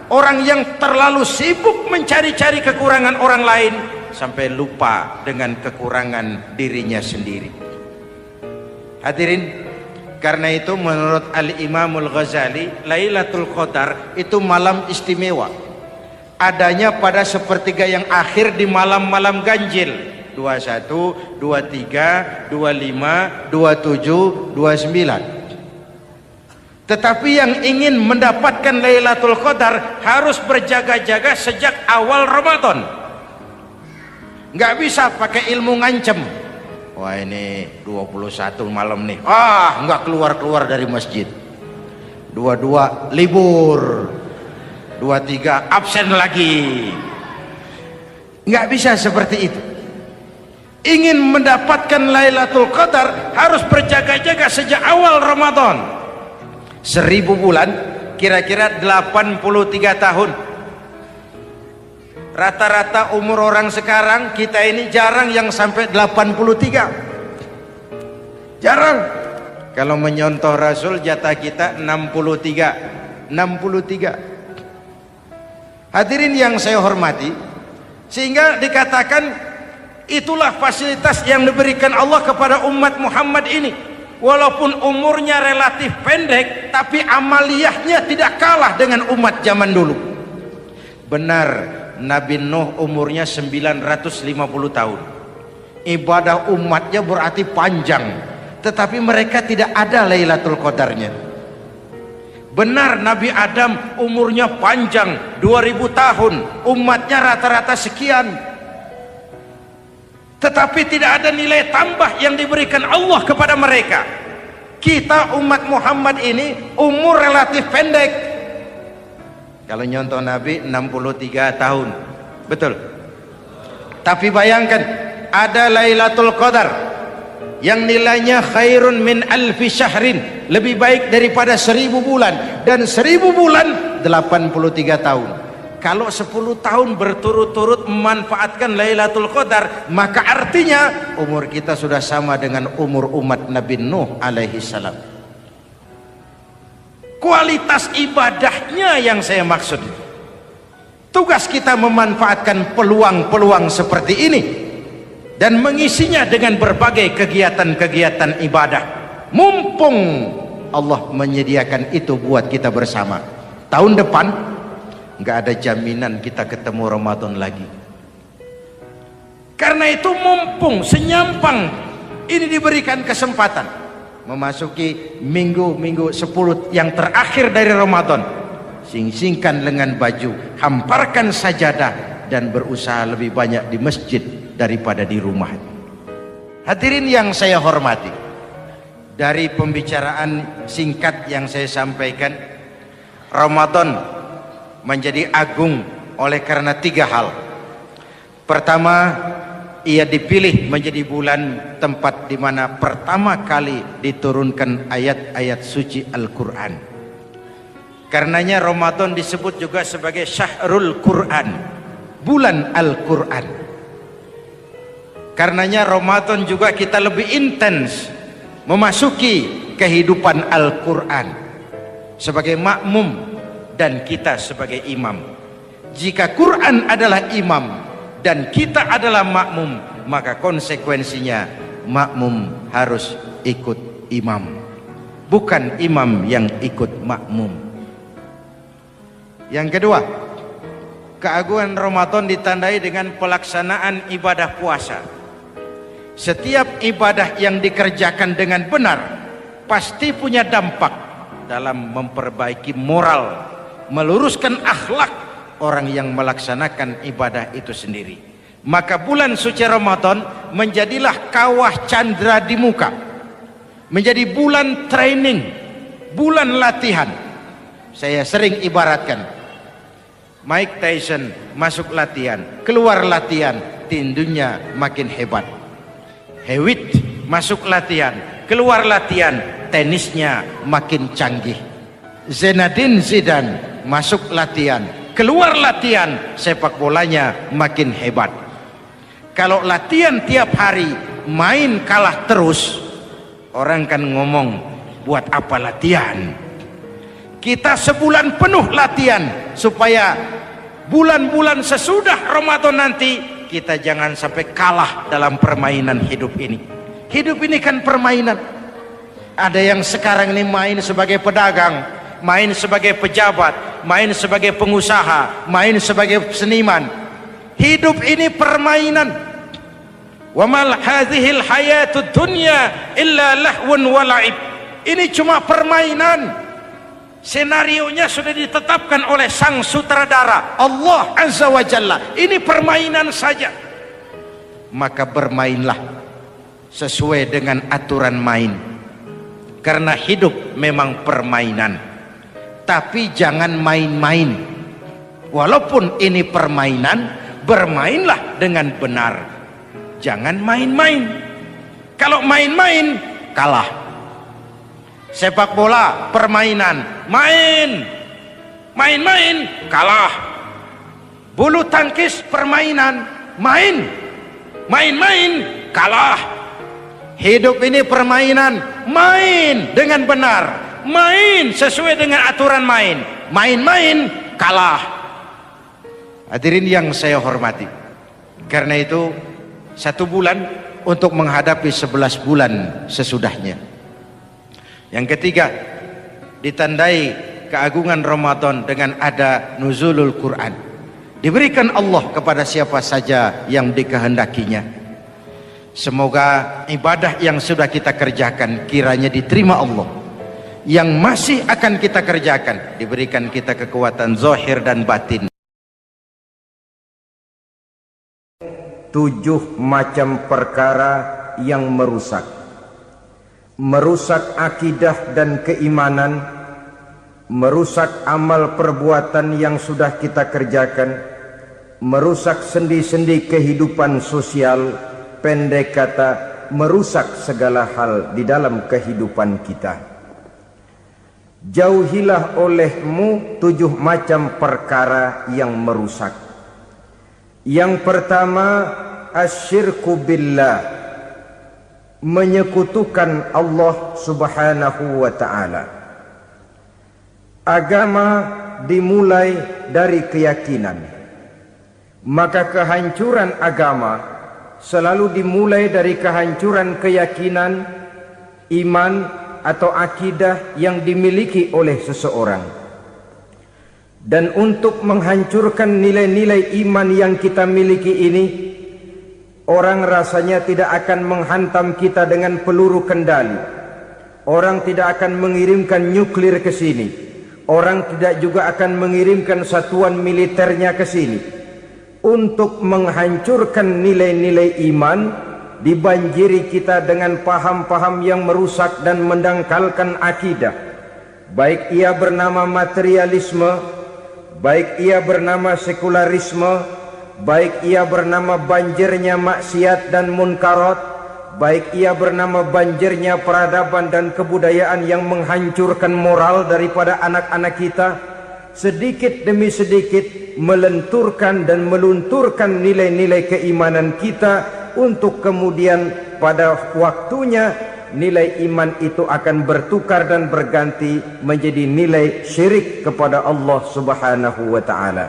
orang yang terlalu sibuk mencari-cari kekurangan orang lain sampai lupa dengan kekurangan dirinya sendiri. Hadirin, karena itu menurut Al-Imamul Ghazali, Lailatul Qadar itu malam istimewa. Adanya pada sepertiga yang akhir di malam-malam ganjil, 21, 23, 25, 27, 29. Tetapi yang ingin mendapatkan Lailatul Qadar harus berjaga-jaga sejak awal Ramadan. Nggak bisa pakai ilmu ngancem. Wah, ini 21 malam nih, nggak keluar-keluar dari masjid. 22 libur, 23 absen lagi. Nggak bisa seperti itu. Ingin mendapatkan Lailatul Qadar harus berjaga-jaga sejak awal Ramadan. 1000 bulan kira-kira 83 tahun. Rata-rata umur orang sekarang kita ini jarang yang sampai 83. Jarang. Kalau menyontoh Rasul, jatah kita 63. 63. Hadirin yang saya hormati, sehingga dikatakan itulah fasilitas yang diberikan Allah kepada umat Muhammad ini. Walaupun umurnya relatif pendek, tapi amaliyahnya tidak kalah dengan umat zaman dulu. Benar, Nabi Nuh umurnya 950 tahun. Ibadah umatnya berarti panjang, tetapi mereka tidak ada Lailatul Qadarnya. Benar, Nabi Adam umurnya panjang, 2000 tahun, umatnya rata-rata sekian, tetapi tidak ada nilai tambah yang diberikan Allah kepada mereka. Kita umat Muhammad ini umur relatif pendek. Kalau nyontoh Nabi 63 tahun, betul. Tapi bayangkan, ada Lailatul Qadar yang nilainya khairun min alfi syahrin, lebih baik daripada 1000 bulan, dan 1000 bulan 83 tahun. Kalau 10 tahun berturut-turut memanfaatkan Lailatul Qadar, maka artinya umur kita sudah sama dengan umur umat Nabi Nuh alaihi salam. Kualitas ibadahnya yang saya maksud. Tugas kita memanfaatkan peluang-peluang seperti ini dan mengisinya dengan berbagai kegiatan-kegiatan ibadah. Mumpung Allah menyediakan itu buat kita bersama. Tahun depan nggak ada jaminan kita ketemu Ramadan lagi. Karena itu mumpung senyampang ini diberikan kesempatan memasuki minggu-minggu 10 yang terakhir dari Ramadan, sing-singkan lengan baju, hamparkan sajadah, dan berusaha lebih banyak di masjid daripada di rumah. Hadirin yang saya hormati, dari pembicaraan singkat yang saya sampaikan, Ramadan menjadi agung oleh karena 3 hal. Pertama, ia dipilih menjadi bulan tempat di mana pertama kali diturunkan ayat-ayat suci Al-Quran. Karenanya Ramadan disebut juga sebagai Syahrul Quran, bulan Al-Quran. Karenanya Ramadan juga kita lebih intens memasuki kehidupan Al-Quran sebagai makmum dan kita sebagai imam. Jika Quran adalah imam dan kita adalah makmum, maka konsekuensinya makmum harus ikut imam, bukan imam yang ikut makmum. Yang kedua, keagungan Ramadan ditandai dengan pelaksanaan ibadah puasa. Setiap ibadah yang dikerjakan dengan benar pasti punya dampak dalam memperbaiki moral, meluruskan akhlak orang yang melaksanakan ibadah itu sendiri. Maka bulan suci Ramadan menjadilah kawah candra di muka, menjadi bulan training, bulan latihan. Saya sering ibaratkan, Mike Tyson masuk latihan, keluar latihan, tinjunya makin hebat. Hewitt masuk latihan, keluar latihan, tenisnya makin canggih. Zinedine Zidane masuk latihan, keluar latihan, sepak bolanya makin hebat. Kalau latihan tiap hari, main kalah terus, orang kan ngomong, buat apa latihan? Kita sebulan penuh latihan supaya bulan-bulan sesudah Ramadan nanti kita jangan sampai kalah dalam permainan hidup ini. Hidup ini kan permainan. Ada yang sekarang ini main sebagai pedagang, main sebagai pejabat, main sebagai pengusaha, main sebagai seniman. Hidup ini permainan. Wa mal hadhil hayatud dunya illa lahwun wa la'ib. Ini cuma permainan. Senarionya sudah ditetapkan oleh sang sutradara Allah Azza wa Jalla. Ini permainan saja. Maka bermainlah sesuai dengan aturan main, karena hidup memang permainan. Tapi jangan main-main. Walaupun ini permainan, bermainlah dengan benar. Jangan main-main. Kalau main-main, kalah. Sepak bola permainan, main-main kalah. Bulu tangkis permainan, main-main kalah. Hidup ini permainan, main dengan benar, main sesuai dengan aturan main, main-main kalah. Hadirin yang saya hormati, karena itu 1 bulan untuk menghadapi 11 bulan sesudahnya. Yang ketiga, ditandai keagungan Ramadan dengan ada nuzulul Quran. Diberikan Allah kepada siapa saja yang dikehendakinya. Semoga ibadah yang sudah kita kerjakan kiranya diterima Allah. Yang masih akan kita kerjakan diberikan kita kekuatan zahir dan batin. 7 macam perkara yang merusak akidah dan keimanan, merusak amal perbuatan yang sudah kita kerjakan, merusak sendi-sendi kehidupan sosial, pendek kata merusak segala hal di dalam kehidupan kita. Jauhilah olehmu 7 macam perkara yang merusak. Yang pertama, asyirku billah, menyekutukan Allah Subhanahu wa ta'ala. Agama dimulai dari keyakinan, maka kehancuran agama selalu dimulai dari kehancuran keyakinan, iman atau akidah yang dimiliki oleh seseorang. Dan untuk menghancurkan nilai-nilai iman yang kita miliki ini, orang rasanya tidak akan menghantam kita dengan peluru kendali. Orang tidak akan mengirimkan nuklir ke sini. Orang tidak juga akan mengirimkan satuan militernya ke sini. Untuk menghancurkan nilai-nilai iman, dibanjiri kita dengan paham-paham yang merusak dan mendangkalkan akidah. baik ia bernama materialisme, baik ia bernama sekularisme, baik ia bernama banjirnya maksiat dan munkarat, baik ia bernama banjirnya peradaban dan kebudayaan yang menghancurkan moral daripada anak-anak kita, sedikit demi sedikit melenturkan dan melunturkan nilai-nilai keimanan kita, untuk kemudian pada waktunya nilai iman itu akan bertukar dan berganti menjadi nilai syirik kepada Allah Subhanahu wa ta'ala.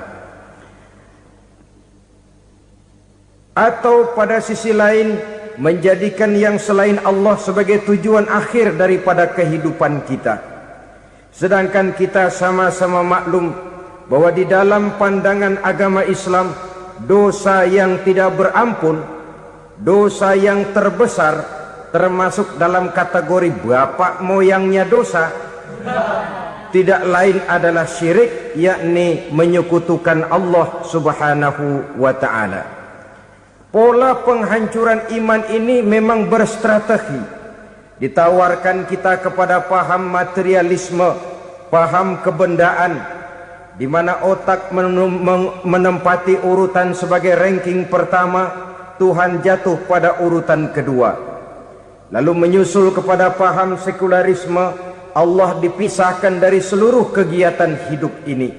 Atau pada sisi lain, menjadikan yang selain Allah sebagai tujuan akhir daripada kehidupan kita. Sedangkan kita sama-sama maklum bahwa di dalam pandangan agama Islam, dosa yang tidak berampun, dosa yang terbesar, termasuk dalam kategori bapak moyangnya dosa, tidak lain adalah syirik, yakni menyekutukan Allah Subhanahu wa ta'ala. Pola penghancuran iman ini memang berstrategi. Ditawarkan kita kepada paham materialisme, paham kebendaan, di mana otak menempati urutan sebagai ranking pertama, Tuhan jatuh pada urutan kedua. Lalu menyusul kepada paham sekularisme, Allah dipisahkan dari seluruh kegiatan hidup ini,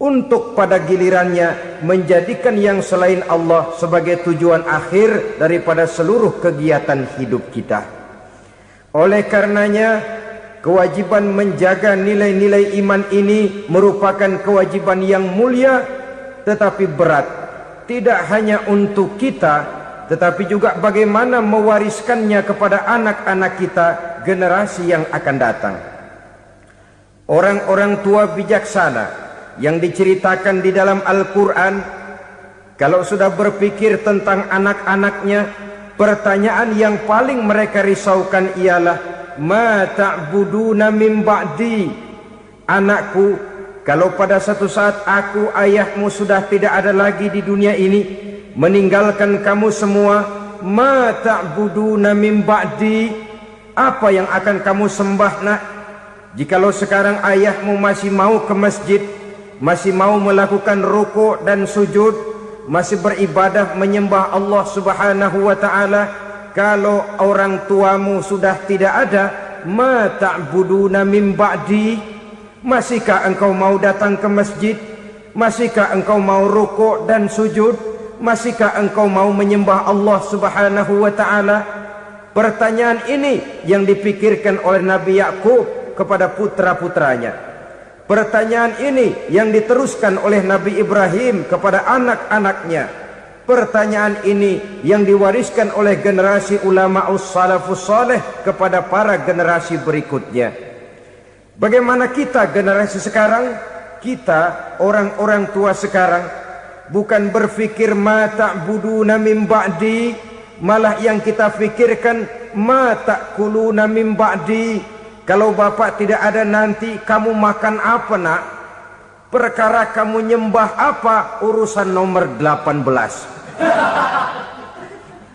untuk pada gilirannya menjadikan yang selain Allah sebagai tujuan akhir daripada seluruh kegiatan hidup kita. Oleh karenanya, kewajiban menjaga nilai-nilai iman ini merupakan kewajiban yang mulia tetapi berat, tidak hanya untuk kita, tetapi juga bagaimana mewariskannya kepada anak-anak kita, generasi yang akan datang. Orang-orang tua bijaksana yang diceritakan di dalam Al-Quran, kalau sudah berpikir tentang anak-anaknya, pertanyaan yang paling mereka risaukan ialah, ma ta'buduna min ba'di. Anakku, kalau pada satu saat aku, ayahmu sudah tidak ada lagi di dunia ini, meninggalkan kamu semua, ma ta'buduna min ba'di, apa yang akan kamu sembah nak? Jikalau sekarang ayahmu masih mau ke masjid, masih mau melakukan rukuk dan sujud, masih beribadah menyembah Allah Subhanahu wa ta'ala, kalau orang tuamu sudah tidak ada, ma ta'buduna min ba'di, masihkah engkau mau datang ke masjid? Masihkah engkau mau rukuk dan sujud? Masihkah engkau mau menyembah Allah Subhanahu wa ta'ala? Pertanyaan ini yang dipikirkan oleh Nabi Yakub kepada putra-putranya. Pertanyaan ini yang diteruskan oleh Nabi Ibrahim kepada anak-anaknya. Pertanyaan ini yang diwariskan oleh generasi ulama salafus saleh kepada para generasi berikutnya. Bagaimana kita generasi sekarang? Kita orang-orang tua sekarang bukan berfikir ma ta'buduna min ba'di, malah yang kita fikirkan ma ta'kuluna min ba'di. Kalau bapak tidak ada nanti kamu makan apa nak? Perkara kamu nyembah apa, urusan nomor 18.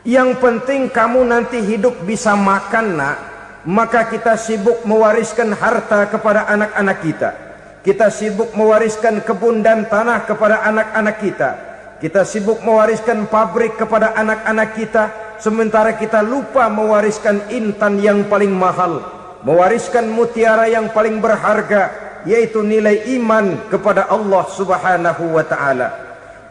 Yang penting kamu nanti hidup bisa makan nak. Maka kita sibuk mewariskan harta kepada anak-anak kita. Kita sibuk mewariskan kebun dan tanah kepada anak-anak kita. Kita sibuk mewariskan pabrik kepada anak-anak kita, sementara kita lupa mewariskan intan yang paling mahal, mewariskan mutiara yang paling berharga, yaitu nilai iman kepada Allah Subhanahu wa ta'ala.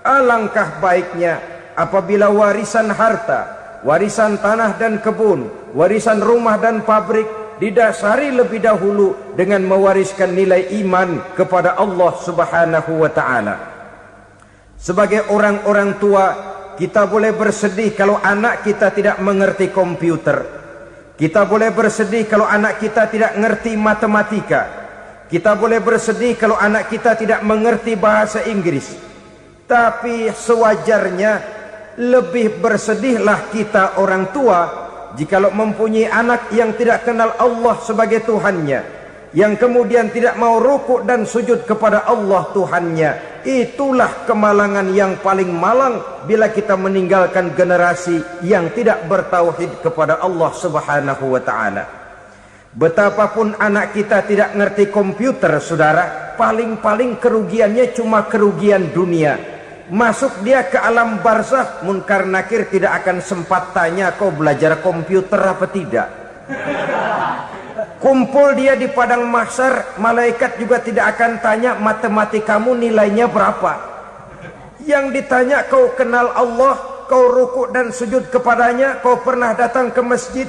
Alangkah baiknya apabila warisan harta, warisan tanah dan kebun, warisan rumah dan pabrik didasari lebih dahulu dengan mewariskan nilai iman kepada Allah Subhanahu wa ta'ala. Sebagai orang-orang tua, kita boleh bersedih kalau anak kita tidak mengerti komputer. Kita boleh bersedih kalau anak kita tidak mengerti matematika. Kita boleh bersedih kalau anak kita tidak mengerti bahasa Inggris. Tapi sewajarnya lebih bersedihlah kita orang tua jikalau mempunyai anak yang tidak kenal Allah sebagai Tuhannya, yang kemudian tidak mau rukuk dan sujud kepada Allah Tuhannya. Itulah kemalangan yang paling malang bila kita meninggalkan generasi yang tidak bertauhid kepada Allah Subhanahu wa ta'ala. Betapapun anak kita tidak ngerti komputer, saudara, paling-paling kerugiannya cuma kerugian dunia. Masuk dia ke alam barzakh, munkar nakir tidak akan sempat tanya kau belajar komputer apa tidak. Kumpul dia di padang mahsyar, malaikat juga tidak akan tanya matematikamu nilainya berapa. Yang ditanya, kau kenal Allah, kau rukuk dan sujud kepadanya, kau pernah datang ke masjid.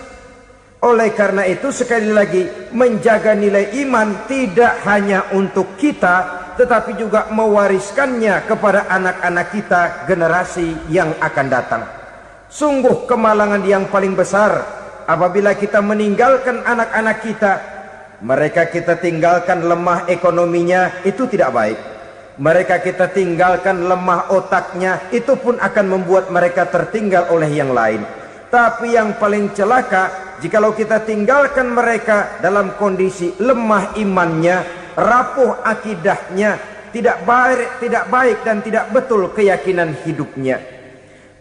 Oleh karena itu, sekali lagi, menjaga nilai iman tidak hanya untuk kita, tetapi juga mewariskannya kepada anak-anak kita, generasi yang akan datang. Sungguh kemalangan yang paling besar apabila kita meninggalkan anak-anak kita. Mereka kita tinggalkan lemah ekonominya, itu tidak baik. Mereka kita tinggalkan lemah otaknya, itu pun akan membuat mereka tertinggal oleh yang lain. Tapi yang paling celaka, jikalau kita tinggalkan mereka dalam kondisi lemah imannya, rapuh akidahnya, tidak baik dan tidak betul keyakinan hidupnya.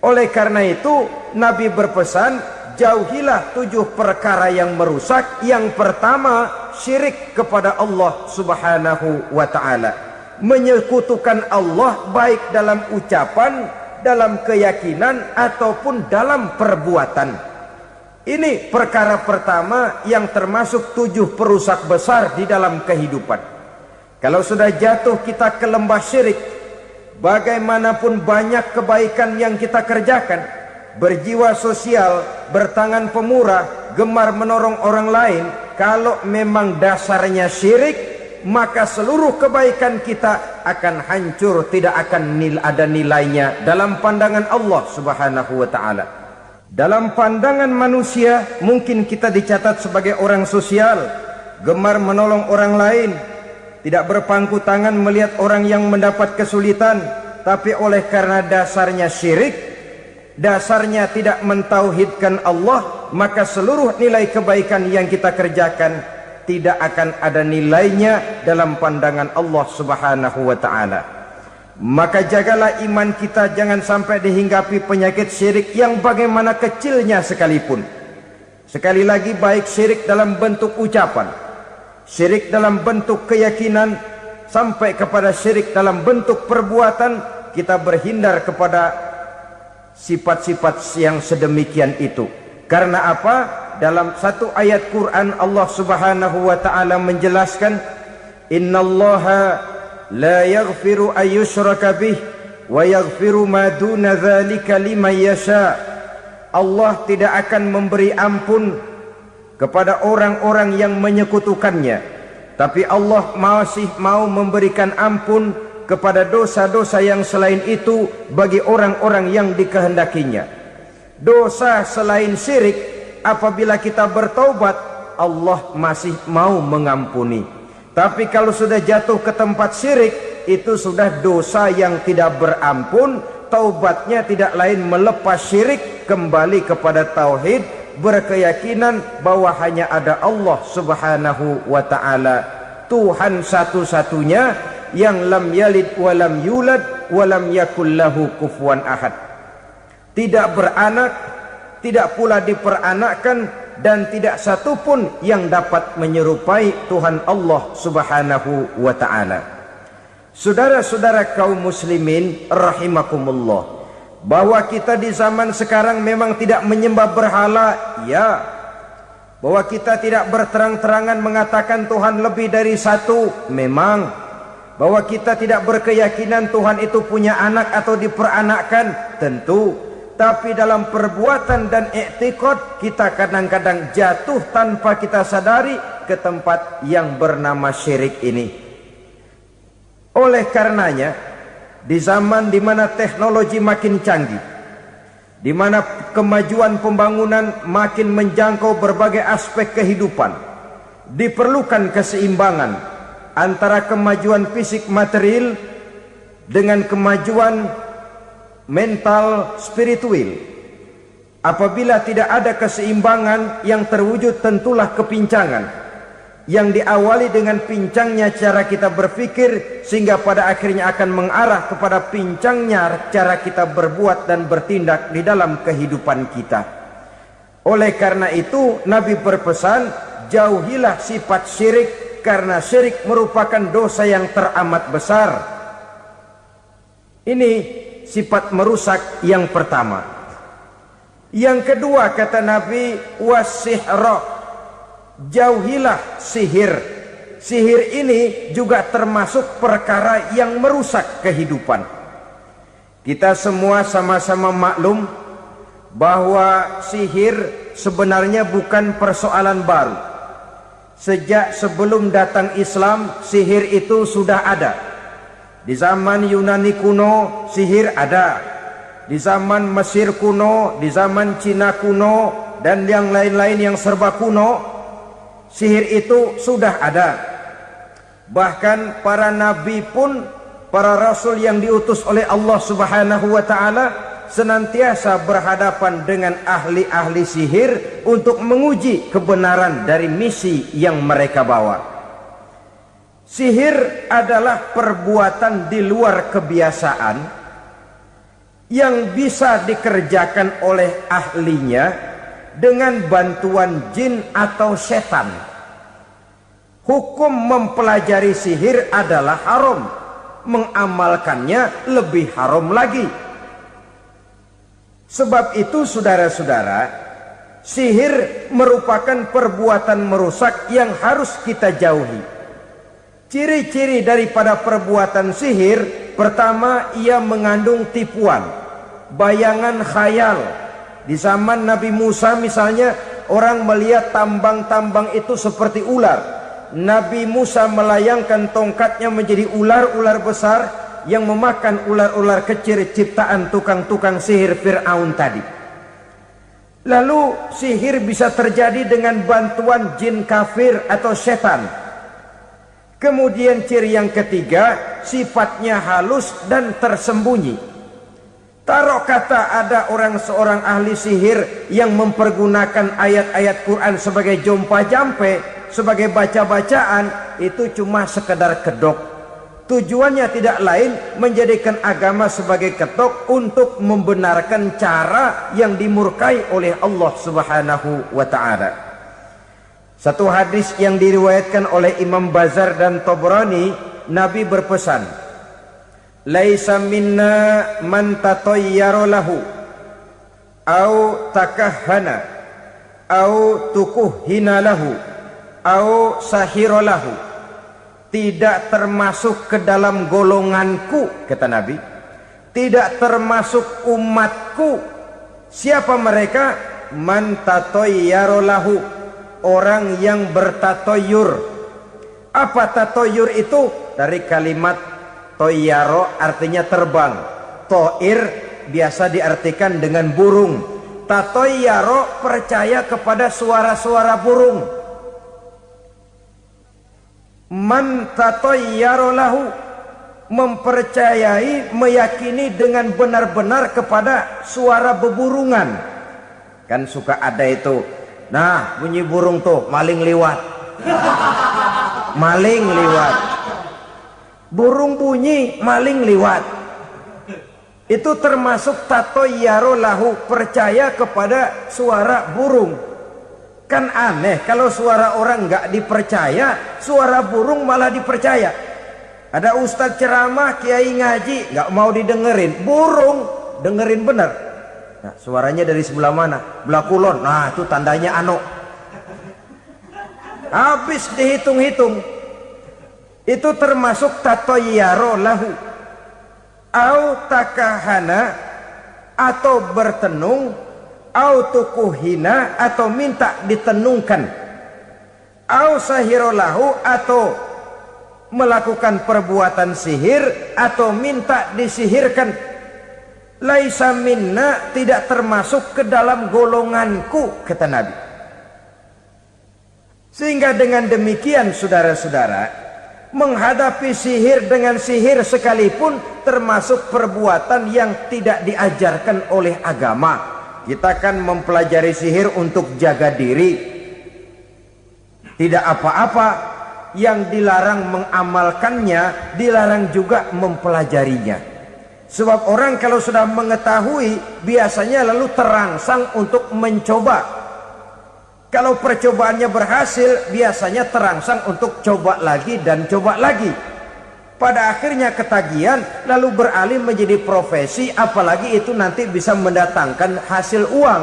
Oleh karena itu, Nabi berpesan, jauhilah 7 perkara yang merusak. Yang pertama, syirik kepada Allah Subhanahu wa ta'ala. Menyekutukan Allah baik dalam ucapan, dalam keyakinan, ataupun dalam perbuatan. Ini perkara pertama yang termasuk 7 perusak besar di dalam kehidupan. Kalau sudah jatuh kita ke lembah syirik, bagaimanapun banyak kebaikan yang kita kerjakan, berjiwa sosial, bertangan pemurah, gemar menolong orang lain, kalau memang dasarnya syirik, maka seluruh kebaikan kita akan hancur, tidak akan ada nilainya dalam pandangan Allah Subhanahu wa ta'ala. Dalam pandangan manusia, mungkin kita dicatat sebagai orang sosial, gemar menolong orang lain, tidak berpangku tangan melihat orang yang mendapat kesulitan. Tapi oleh karena dasarnya syirik, dasarnya tidak mentauhidkan Allah, maka seluruh nilai kebaikan yang kita kerjakan tidak akan ada nilainya dalam pandangan Allah Subhanahu wa ta'ala. Maka jagalah iman kita, jangan sampai dihinggapi penyakit syirik yang bagaimana kecilnya sekalipun. Sekali lagi, baik syirik dalam bentuk ucapan, syirik dalam bentuk keyakinan, sampai kepada syirik dalam bentuk perbuatan, kita berhindar kepada sifat-sifat yang sedemikian itu. Karena apa? Dalam satu ayat Quran Allah Subhanahu wa ta'ala menjelaskan, innallaha la yaghfiru ayyushraka bih wa yaghfiru ma duna dzalika liman yasha. Allah tidak akan memberi ampun kepada orang-orang yang menyekutukannya, tapi Allah masih mau memberikan ampun kepada dosa-dosa yang selain itu bagi orang-orang yang dikehendakinya. Dosa selain syirik, apabila kita bertaubat, Allah masih mau mengampuni. Tapi kalau sudah jatuh ke tempat syirik, itu sudah dosa yang tidak berampun. Taubatnya tidak lain melepas syirik, kembali kepada tauhid, berkeyakinan bahwa hanya ada Allah Subhanahu wa ta'ala, Tuhan satu-satunya, yang lam yalid walam yulad walam yakul lahu kufuwan ahad. Tidak beranak, tidak pula diperanakkan, dan tidak satupun yang dapat menyerupai Tuhan Allah Subhanahu wa ta'ala. Saudara-saudara kaum muslimin rahimakumullah, bahwa kita di zaman sekarang memang tidak menyembah berhala, ya. Bahwa kita tidak berterang-terangan mengatakan Tuhan lebih dari satu, memang. Bahwa kita tidak berkeyakinan Tuhan itu punya anak atau diperanakkan, tentu. Tapi dalam perbuatan dan i'tiqad, kita kadang-kadang jatuh tanpa kita sadari ke tempat yang bernama syirik ini. Oleh karenanya, di zaman di mana teknologi makin canggih, di mana kemajuan pembangunan makin menjangkau berbagai aspek kehidupan, diperlukan keseimbangan antara kemajuan fisik material dengan kemajuan mental spiritual. Apabila tidak ada keseimbangan, yang terwujud tentulah kepincangan, yang diawali dengan pincangnya cara kita berpikir, sehingga pada akhirnya akan mengarah kepada pincangnya cara kita berbuat dan bertindak di dalam kehidupan kita. Oleh karena itu, Nabi berpesan, jauhilah sifat syirik, karena syirik merupakan dosa yang teramat besar. Ini sifat merusak yang pertama. Yang kedua, kata Nabi, wasihra, jauhilah sihir. Sihir ini juga termasuk perkara yang merusak kehidupan. Kita semua sama-sama maklum bahwa sihir sebenarnya bukan persoalan baru. Sejak sebelum datang Islam, sihir itu sudah ada. Di zaman Yunani kuno, sihir ada. Di zaman Mesir kuno, di zaman Cina kuno, dan yang lain-lain yang serba kuno, sihir itu sudah ada. Bahkan para nabi pun, para rasul yang diutus oleh Allah Subhanahu wa ta'ala, senantiasa berhadapan dengan ahli-ahli sihir untuk menguji kebenaran dari misi yang mereka bawa. Sihir adalah perbuatan di luar kebiasaan yang bisa dikerjakan oleh ahlinya dengan bantuan jin atau setan. Hukum mempelajari sihir adalah haram, mengamalkannya lebih haram lagi. Sebab itu saudara-saudara, sihir merupakan perbuatan merusak yang harus kita jauhi. Ciri-ciri daripada perbuatan sihir, pertama, ia mengandung tipuan, bayangan khayal. Di zaman Nabi Musa misalnya, orang melihat tambang-tambang itu seperti ular. Nabi Musa melayangkan tongkatnya menjadi ular-ular besar yang memakan ular-ular kecil ciptaan tukang-tukang sihir Fir'aun tadi. Lalu sihir bisa terjadi dengan bantuan jin kafir atau setan. Kemudian ciri yang ketiga, sifatnya halus dan tersembunyi. Taruh kata ada seorang ahli sihir yang mempergunakan ayat-ayat Quran sebagai jompa-jampe, sebagai baca-bacaan, itu cuma sekedar kedok. Tujuannya tidak lain menjadikan agama sebagai ketok untuk membenarkan cara yang dimurkai oleh Allah Subhanahu wa ta'ala. Satu hadis yang diriwayatkan oleh Imam Bazar dan Tabrani, Nabi berpesan, "Laisa minna man tatayyara lahu au takahhana au tukuhhina lahu au sahira lahu." Tidak termasuk ke dalam golonganku, kata Nabi. Tidak termasuk umatku. Siapa mereka? Man tatayyara lahu, orang yang bertatoyur. Apa tatoyur itu? Dari kalimat toyaro, artinya terbang. Toir biasa diartikan dengan burung. Tatoyaro percaya kepada suara-suara burung. Man tatoyaro lahu, mempercayai, meyakini dengan benar-benar kepada suara beburungan. Kan suka ada itu, nah bunyi burung tuh, maling liwat. Maling liwat. Burung bunyi, maling liwat. Itu termasuk tatoyaro lahu, percaya kepada suara burung. Kan aneh kalau suara orang nggak dipercaya, suara burung malah dipercaya. Ada ustadz ceramah, kiai ngaji, nggak mau didengerin, burung dengerin bener. Nah, suaranya dari sebelah mana? Belah kulon. Nah, itu tandanya ano. Habis dihitung-hitung. Itu termasuk tatoyaro lahu. Au takahana, atau bertenung, au tukuhina, atau minta ditenungkan. Au sahiro lahu, atau melakukan perbuatan sihir, atau minta disihirkan. Laisa minna, tidak termasuk ke dalam golonganku, kata Nabi. Sehingga dengan demikian saudara-saudara, menghadapi sihir dengan sihir sekalipun termasuk perbuatan yang tidak diajarkan oleh agama. Kita kan mempelajari sihir untuk jaga diri, tidak apa-apa. Yang dilarang mengamalkannya, dilarang juga mempelajarinya. Sebab orang kalau sudah mengetahui, biasanya lalu terangsang untuk mencoba. Kalau percobaannya berhasil, biasanya terangsang untuk coba lagi dan coba lagi. Pada akhirnya ketagihan, lalu beralih menjadi profesi, apalagi itu nanti bisa mendatangkan hasil uang.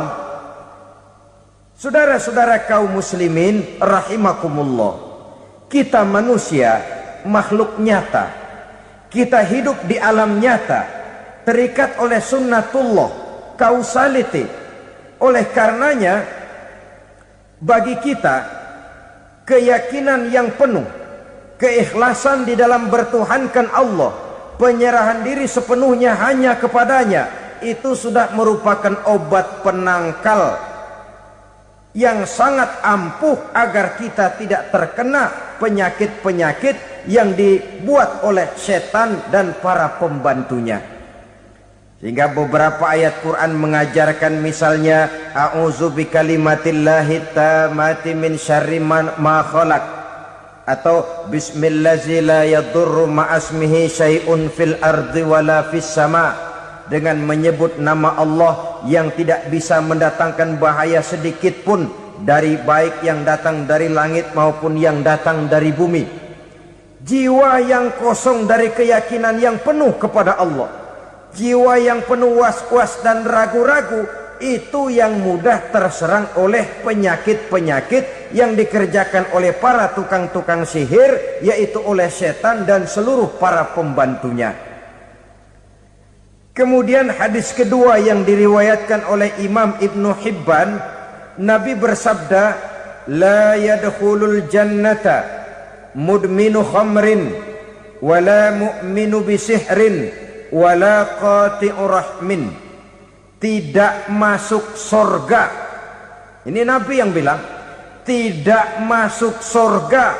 Saudara-saudara kaum muslimin rahimakumullah, kita manusia makhluk nyata, kita hidup di alam nyata, terikat oleh sunnatullah, causality. Oleh karenanya bagi kita keyakinan yang penuh, keikhlasan di dalam bertuhankan Allah, penyerahan diri sepenuhnya hanya kepadanya, itu sudah merupakan obat penangkal yang sangat ampuh agar kita tidak terkena penyakit-penyakit yang dibuat oleh setan dan para pembantunya. Sehingga beberapa ayat Quran mengajarkan, misalnya a'udzu bikalimatillahi tammati min syarri ma khalaq, atau bismillazi la yadurru ma'asmihi syai'un fil ardi wala fis sama, dengan menyebut nama Allah yang tidak bisa mendatangkan bahaya sedikit pun, dari baik yang datang dari langit maupun yang datang dari bumi. Jiwa yang kosong dari keyakinan yang penuh kepada Allah, jiwa yang penuh was-was dan ragu-ragu, itu yang mudah terserang oleh penyakit-penyakit yang dikerjakan oleh para tukang-tukang sihir, yaitu oleh setan dan seluruh para pembantunya. Kemudian hadis kedua yang diriwayatkan oleh Imam Ibnu Hibban, Nabi bersabda, la yadkhulul jannata mudminu khamrin wala mu'minu bisihrin wala qati'u rahmin. Tidak masuk surga. Ini Nabi yang bilang, tidak masuk surga.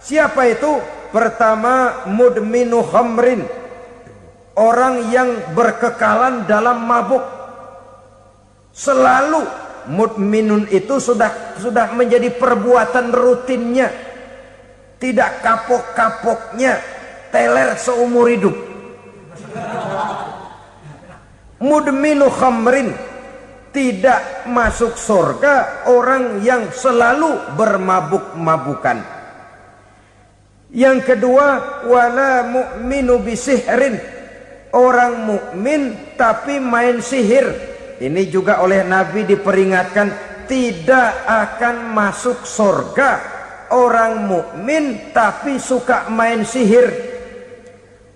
Siapa itu? Pertama, mudminu khamrin, orang yang berkekalan dalam mabuk. Selalu mudminun itu sudah menjadi perbuatan rutinnya, tidak kapok-kapoknya, teler seumur hidup. Mudminu khamrin, tidak masuk surga orang yang selalu bermabuk-mabukan. Yang kedua, wala mu'minu bisihrin, orang mukmin tapi main sihir. Ini juga oleh Nabi diperingatkan, tidak akan masuk surga orang mukmin tapi suka main sihir.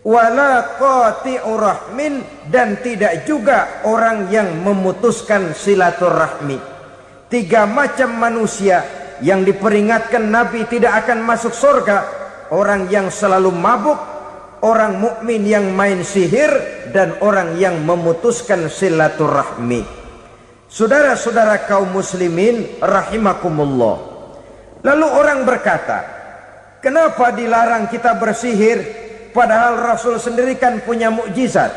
Wala qati'u rahmin, dan tidak juga orang yang memutuskan silaturahmi. Tiga macam manusia yang diperingatkan Nabi tidak akan masuk surga: orang yang selalu mabuk, orang mukmin yang main sihir, dan orang yang memutuskan silaturahmi. Saudara-saudara kaum muslimin rahimakumullah. Lalu orang berkata, kenapa dilarang kita bersihir? Padahal Rasul sendiri kan punya mukjizat.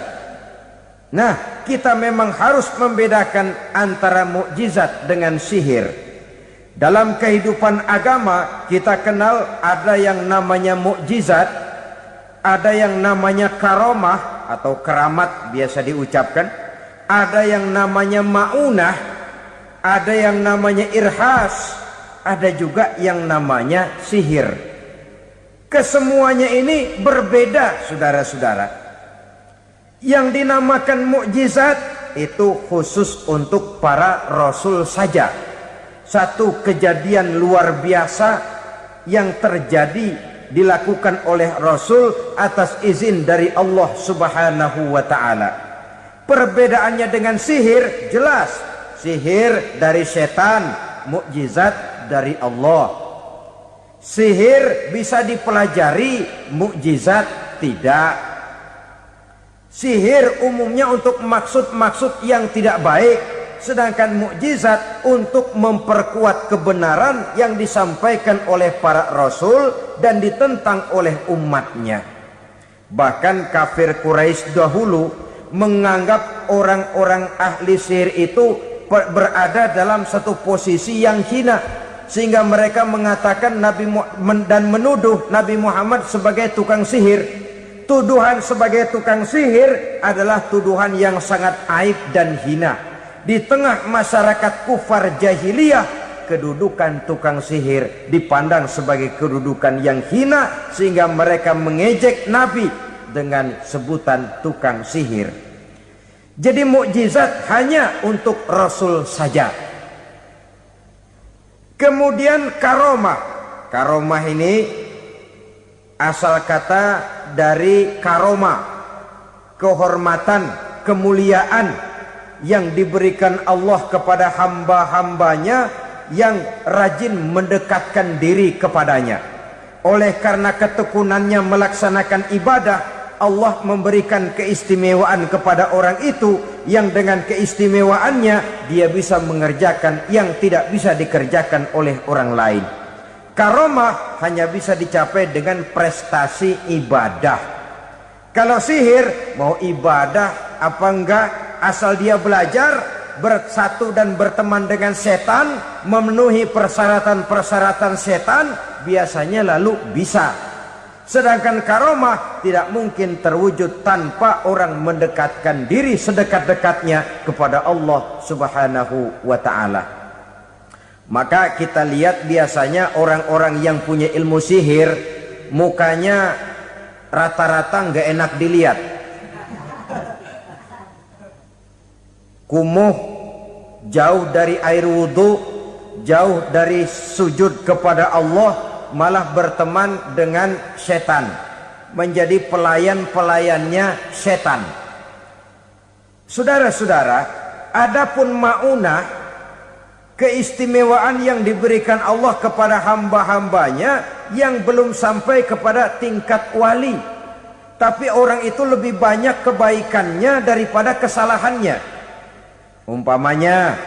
Nah, kita memang harus membedakan antara mukjizat dengan sihir. Dalam kehidupan agama kita kenal ada yang namanya mukjizat, ada yang namanya karomah atau keramat biasa diucapkan, ada yang namanya maunah, ada yang namanya irhas, ada juga yang namanya sihir. Kesemuanya ini berbeda, saudara-saudara. Yang dinamakan mukjizat itu khusus untuk para rasul saja. Satu kejadian luar biasa yang terjadi dilakukan oleh rasul atas izin dari Allah Subhanahu wa taala. Perbedaannya dengan sihir jelas. Sihir dari setan, mukjizat dari Allah. Sihir bisa dipelajari, mukjizat tidak. Sihir umumnya untuk maksud-maksud yang tidak baik, sedangkan mukjizat untuk memperkuat kebenaran yang disampaikan oleh para rasul dan ditentang oleh umatnya. Bahkan kafir Quraisy dahulu menganggap orang-orang ahli sihir itu berada dalam satu posisi yang hina, sehingga mereka mengatakan dan menuduh Nabi Muhammad sebagai tukang sihir. Tuduhan sebagai tukang sihir adalah tuduhan yang sangat aib dan hina. Di tengah masyarakat kufar jahiliyah, kedudukan tukang sihir dipandang sebagai kedudukan yang hina, sehingga mereka mengejek Nabi dengan sebutan tukang sihir. Jadi mukjizat hanya untuk Rasul saja. Kemudian karomah. Karomah ini asal kata dari karoma, kehormatan, kemuliaan yang diberikan Allah kepada hamba-hambanya yang rajin mendekatkan diri kepadanya. Oleh karena ketekunannya melaksanakan ibadah, Allah memberikan keistimewaan kepada orang itu, yang dengan keistimewaannya dia bisa mengerjakan yang tidak bisa dikerjakan oleh orang lain. Karomah hanya bisa dicapai dengan prestasi ibadah. Kalau sihir, mau ibadah apa enggak, asal dia belajar, bersatu dan berteman dengan setan, memenuhi persyaratan-persyaratan setan, biasanya lalu bisa. Sedangkan karomah tidak mungkin terwujud tanpa orang mendekatkan diri sedekat-dekatnya kepada Allah Subhanahu wa ta'ala. Maka kita lihat biasanya orang-orang yang punya ilmu sihir, mukanya rata-rata nggak enak dilihat. Kumuh, jauh dari air wudhu, jauh dari sujud kepada Allah, malah berteman dengan setan, menjadi pelayan-pelayannya setan. Saudara-saudara, adapun maunah, keistimewaan yang diberikan Allah kepada hamba-hambanya yang belum sampai kepada tingkat wali, tapi orang itu lebih banyak kebaikannya daripada kesalahannya. Umpamanya,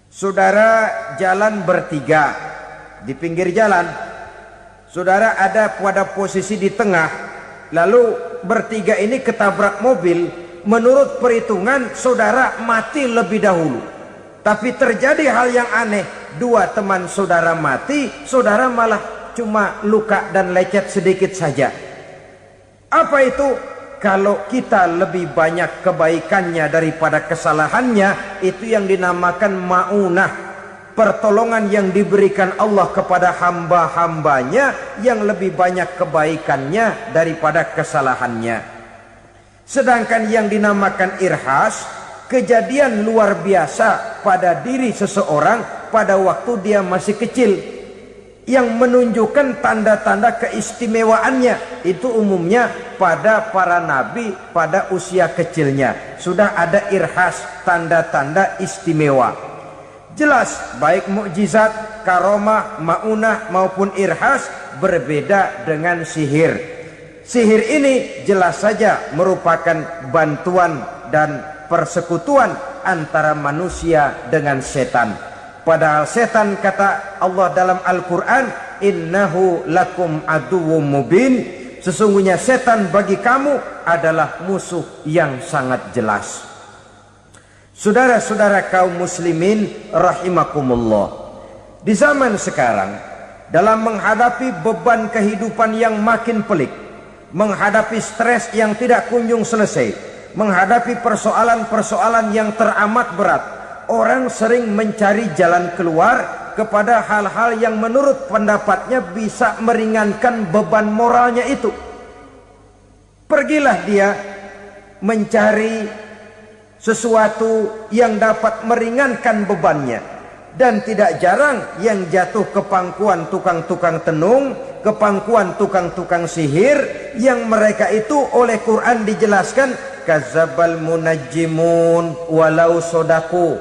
saudara jalan bertiga di pinggir jalan, saudara ada pada posisi di tengah, lalu bertiga ini ketabrak mobil. Menurut perhitungan saudara mati lebih dahulu, tapi terjadi hal yang aneh, dua teman saudara mati, saudara malah cuma luka dan lecet sedikit saja. Apa itu? Kalau kita lebih banyak kebaikannya daripada kesalahannya, itu yang dinamakan maunah, pertolongan yang diberikan Allah kepada hamba-hambanya yang lebih banyak kebaikannya daripada kesalahannya. Sedangkan yang dinamakan irhas, kejadian luar biasa pada diri seseorang pada waktu dia masih kecil, yang menunjukkan tanda-tanda keistimewaannya. Itu umumnya pada para nabi pada usia kecilnya sudah ada irhas, tanda-tanda istimewa. Jelas baik mukjizat, karomah, maunah maupun irhas berbeda dengan sihir. Sihir ini jelas saja merupakan bantuan dan persekutuan antara manusia dengan setan. Padahal setan, kata Allah dalam Al-Quran, innahu lakum aduwwum mubin, sesungguhnya setan bagi kamu adalah musuh yang sangat jelas. Saudara-saudara kaum muslimin rahimakumullah, di zaman sekarang dalam menghadapi beban kehidupan yang makin pelik, menghadapi stres yang tidak kunjung selesai, menghadapi persoalan-persoalan yang teramat berat, orang sering mencari jalan keluar kepada hal-hal yang menurut pendapatnya bisa meringankan beban moralnya itu. Pergilah dia mencari sesuatu yang dapat meringankan bebannya. Dan tidak jarang yang jatuh ke pangkuan tukang-tukang tenung, ke pangkuan tukang-tukang sihir, yang mereka itu oleh Quran dijelaskan kazabal munajjimun walau sodaku.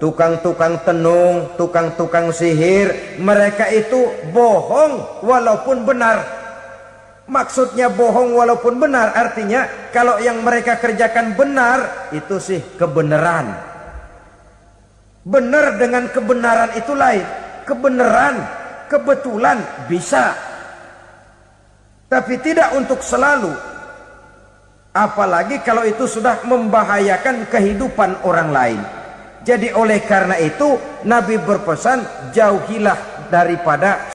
Tukang-tukang tenung, tukang-tukang sihir, mereka itu bohong walaupun benar. Maksudnya bohong walaupun benar, artinya kalau yang mereka kerjakan benar, itu sih kebenaran. Benar dengan kebenaran itu lain. Kebenaran, kebetulan bisa, tapi tidak untuk selalu. Apalagi kalau itu sudah membahayakan kehidupan orang lain. Jadi oleh karena itu Nabi berpesan, jauhilah daripada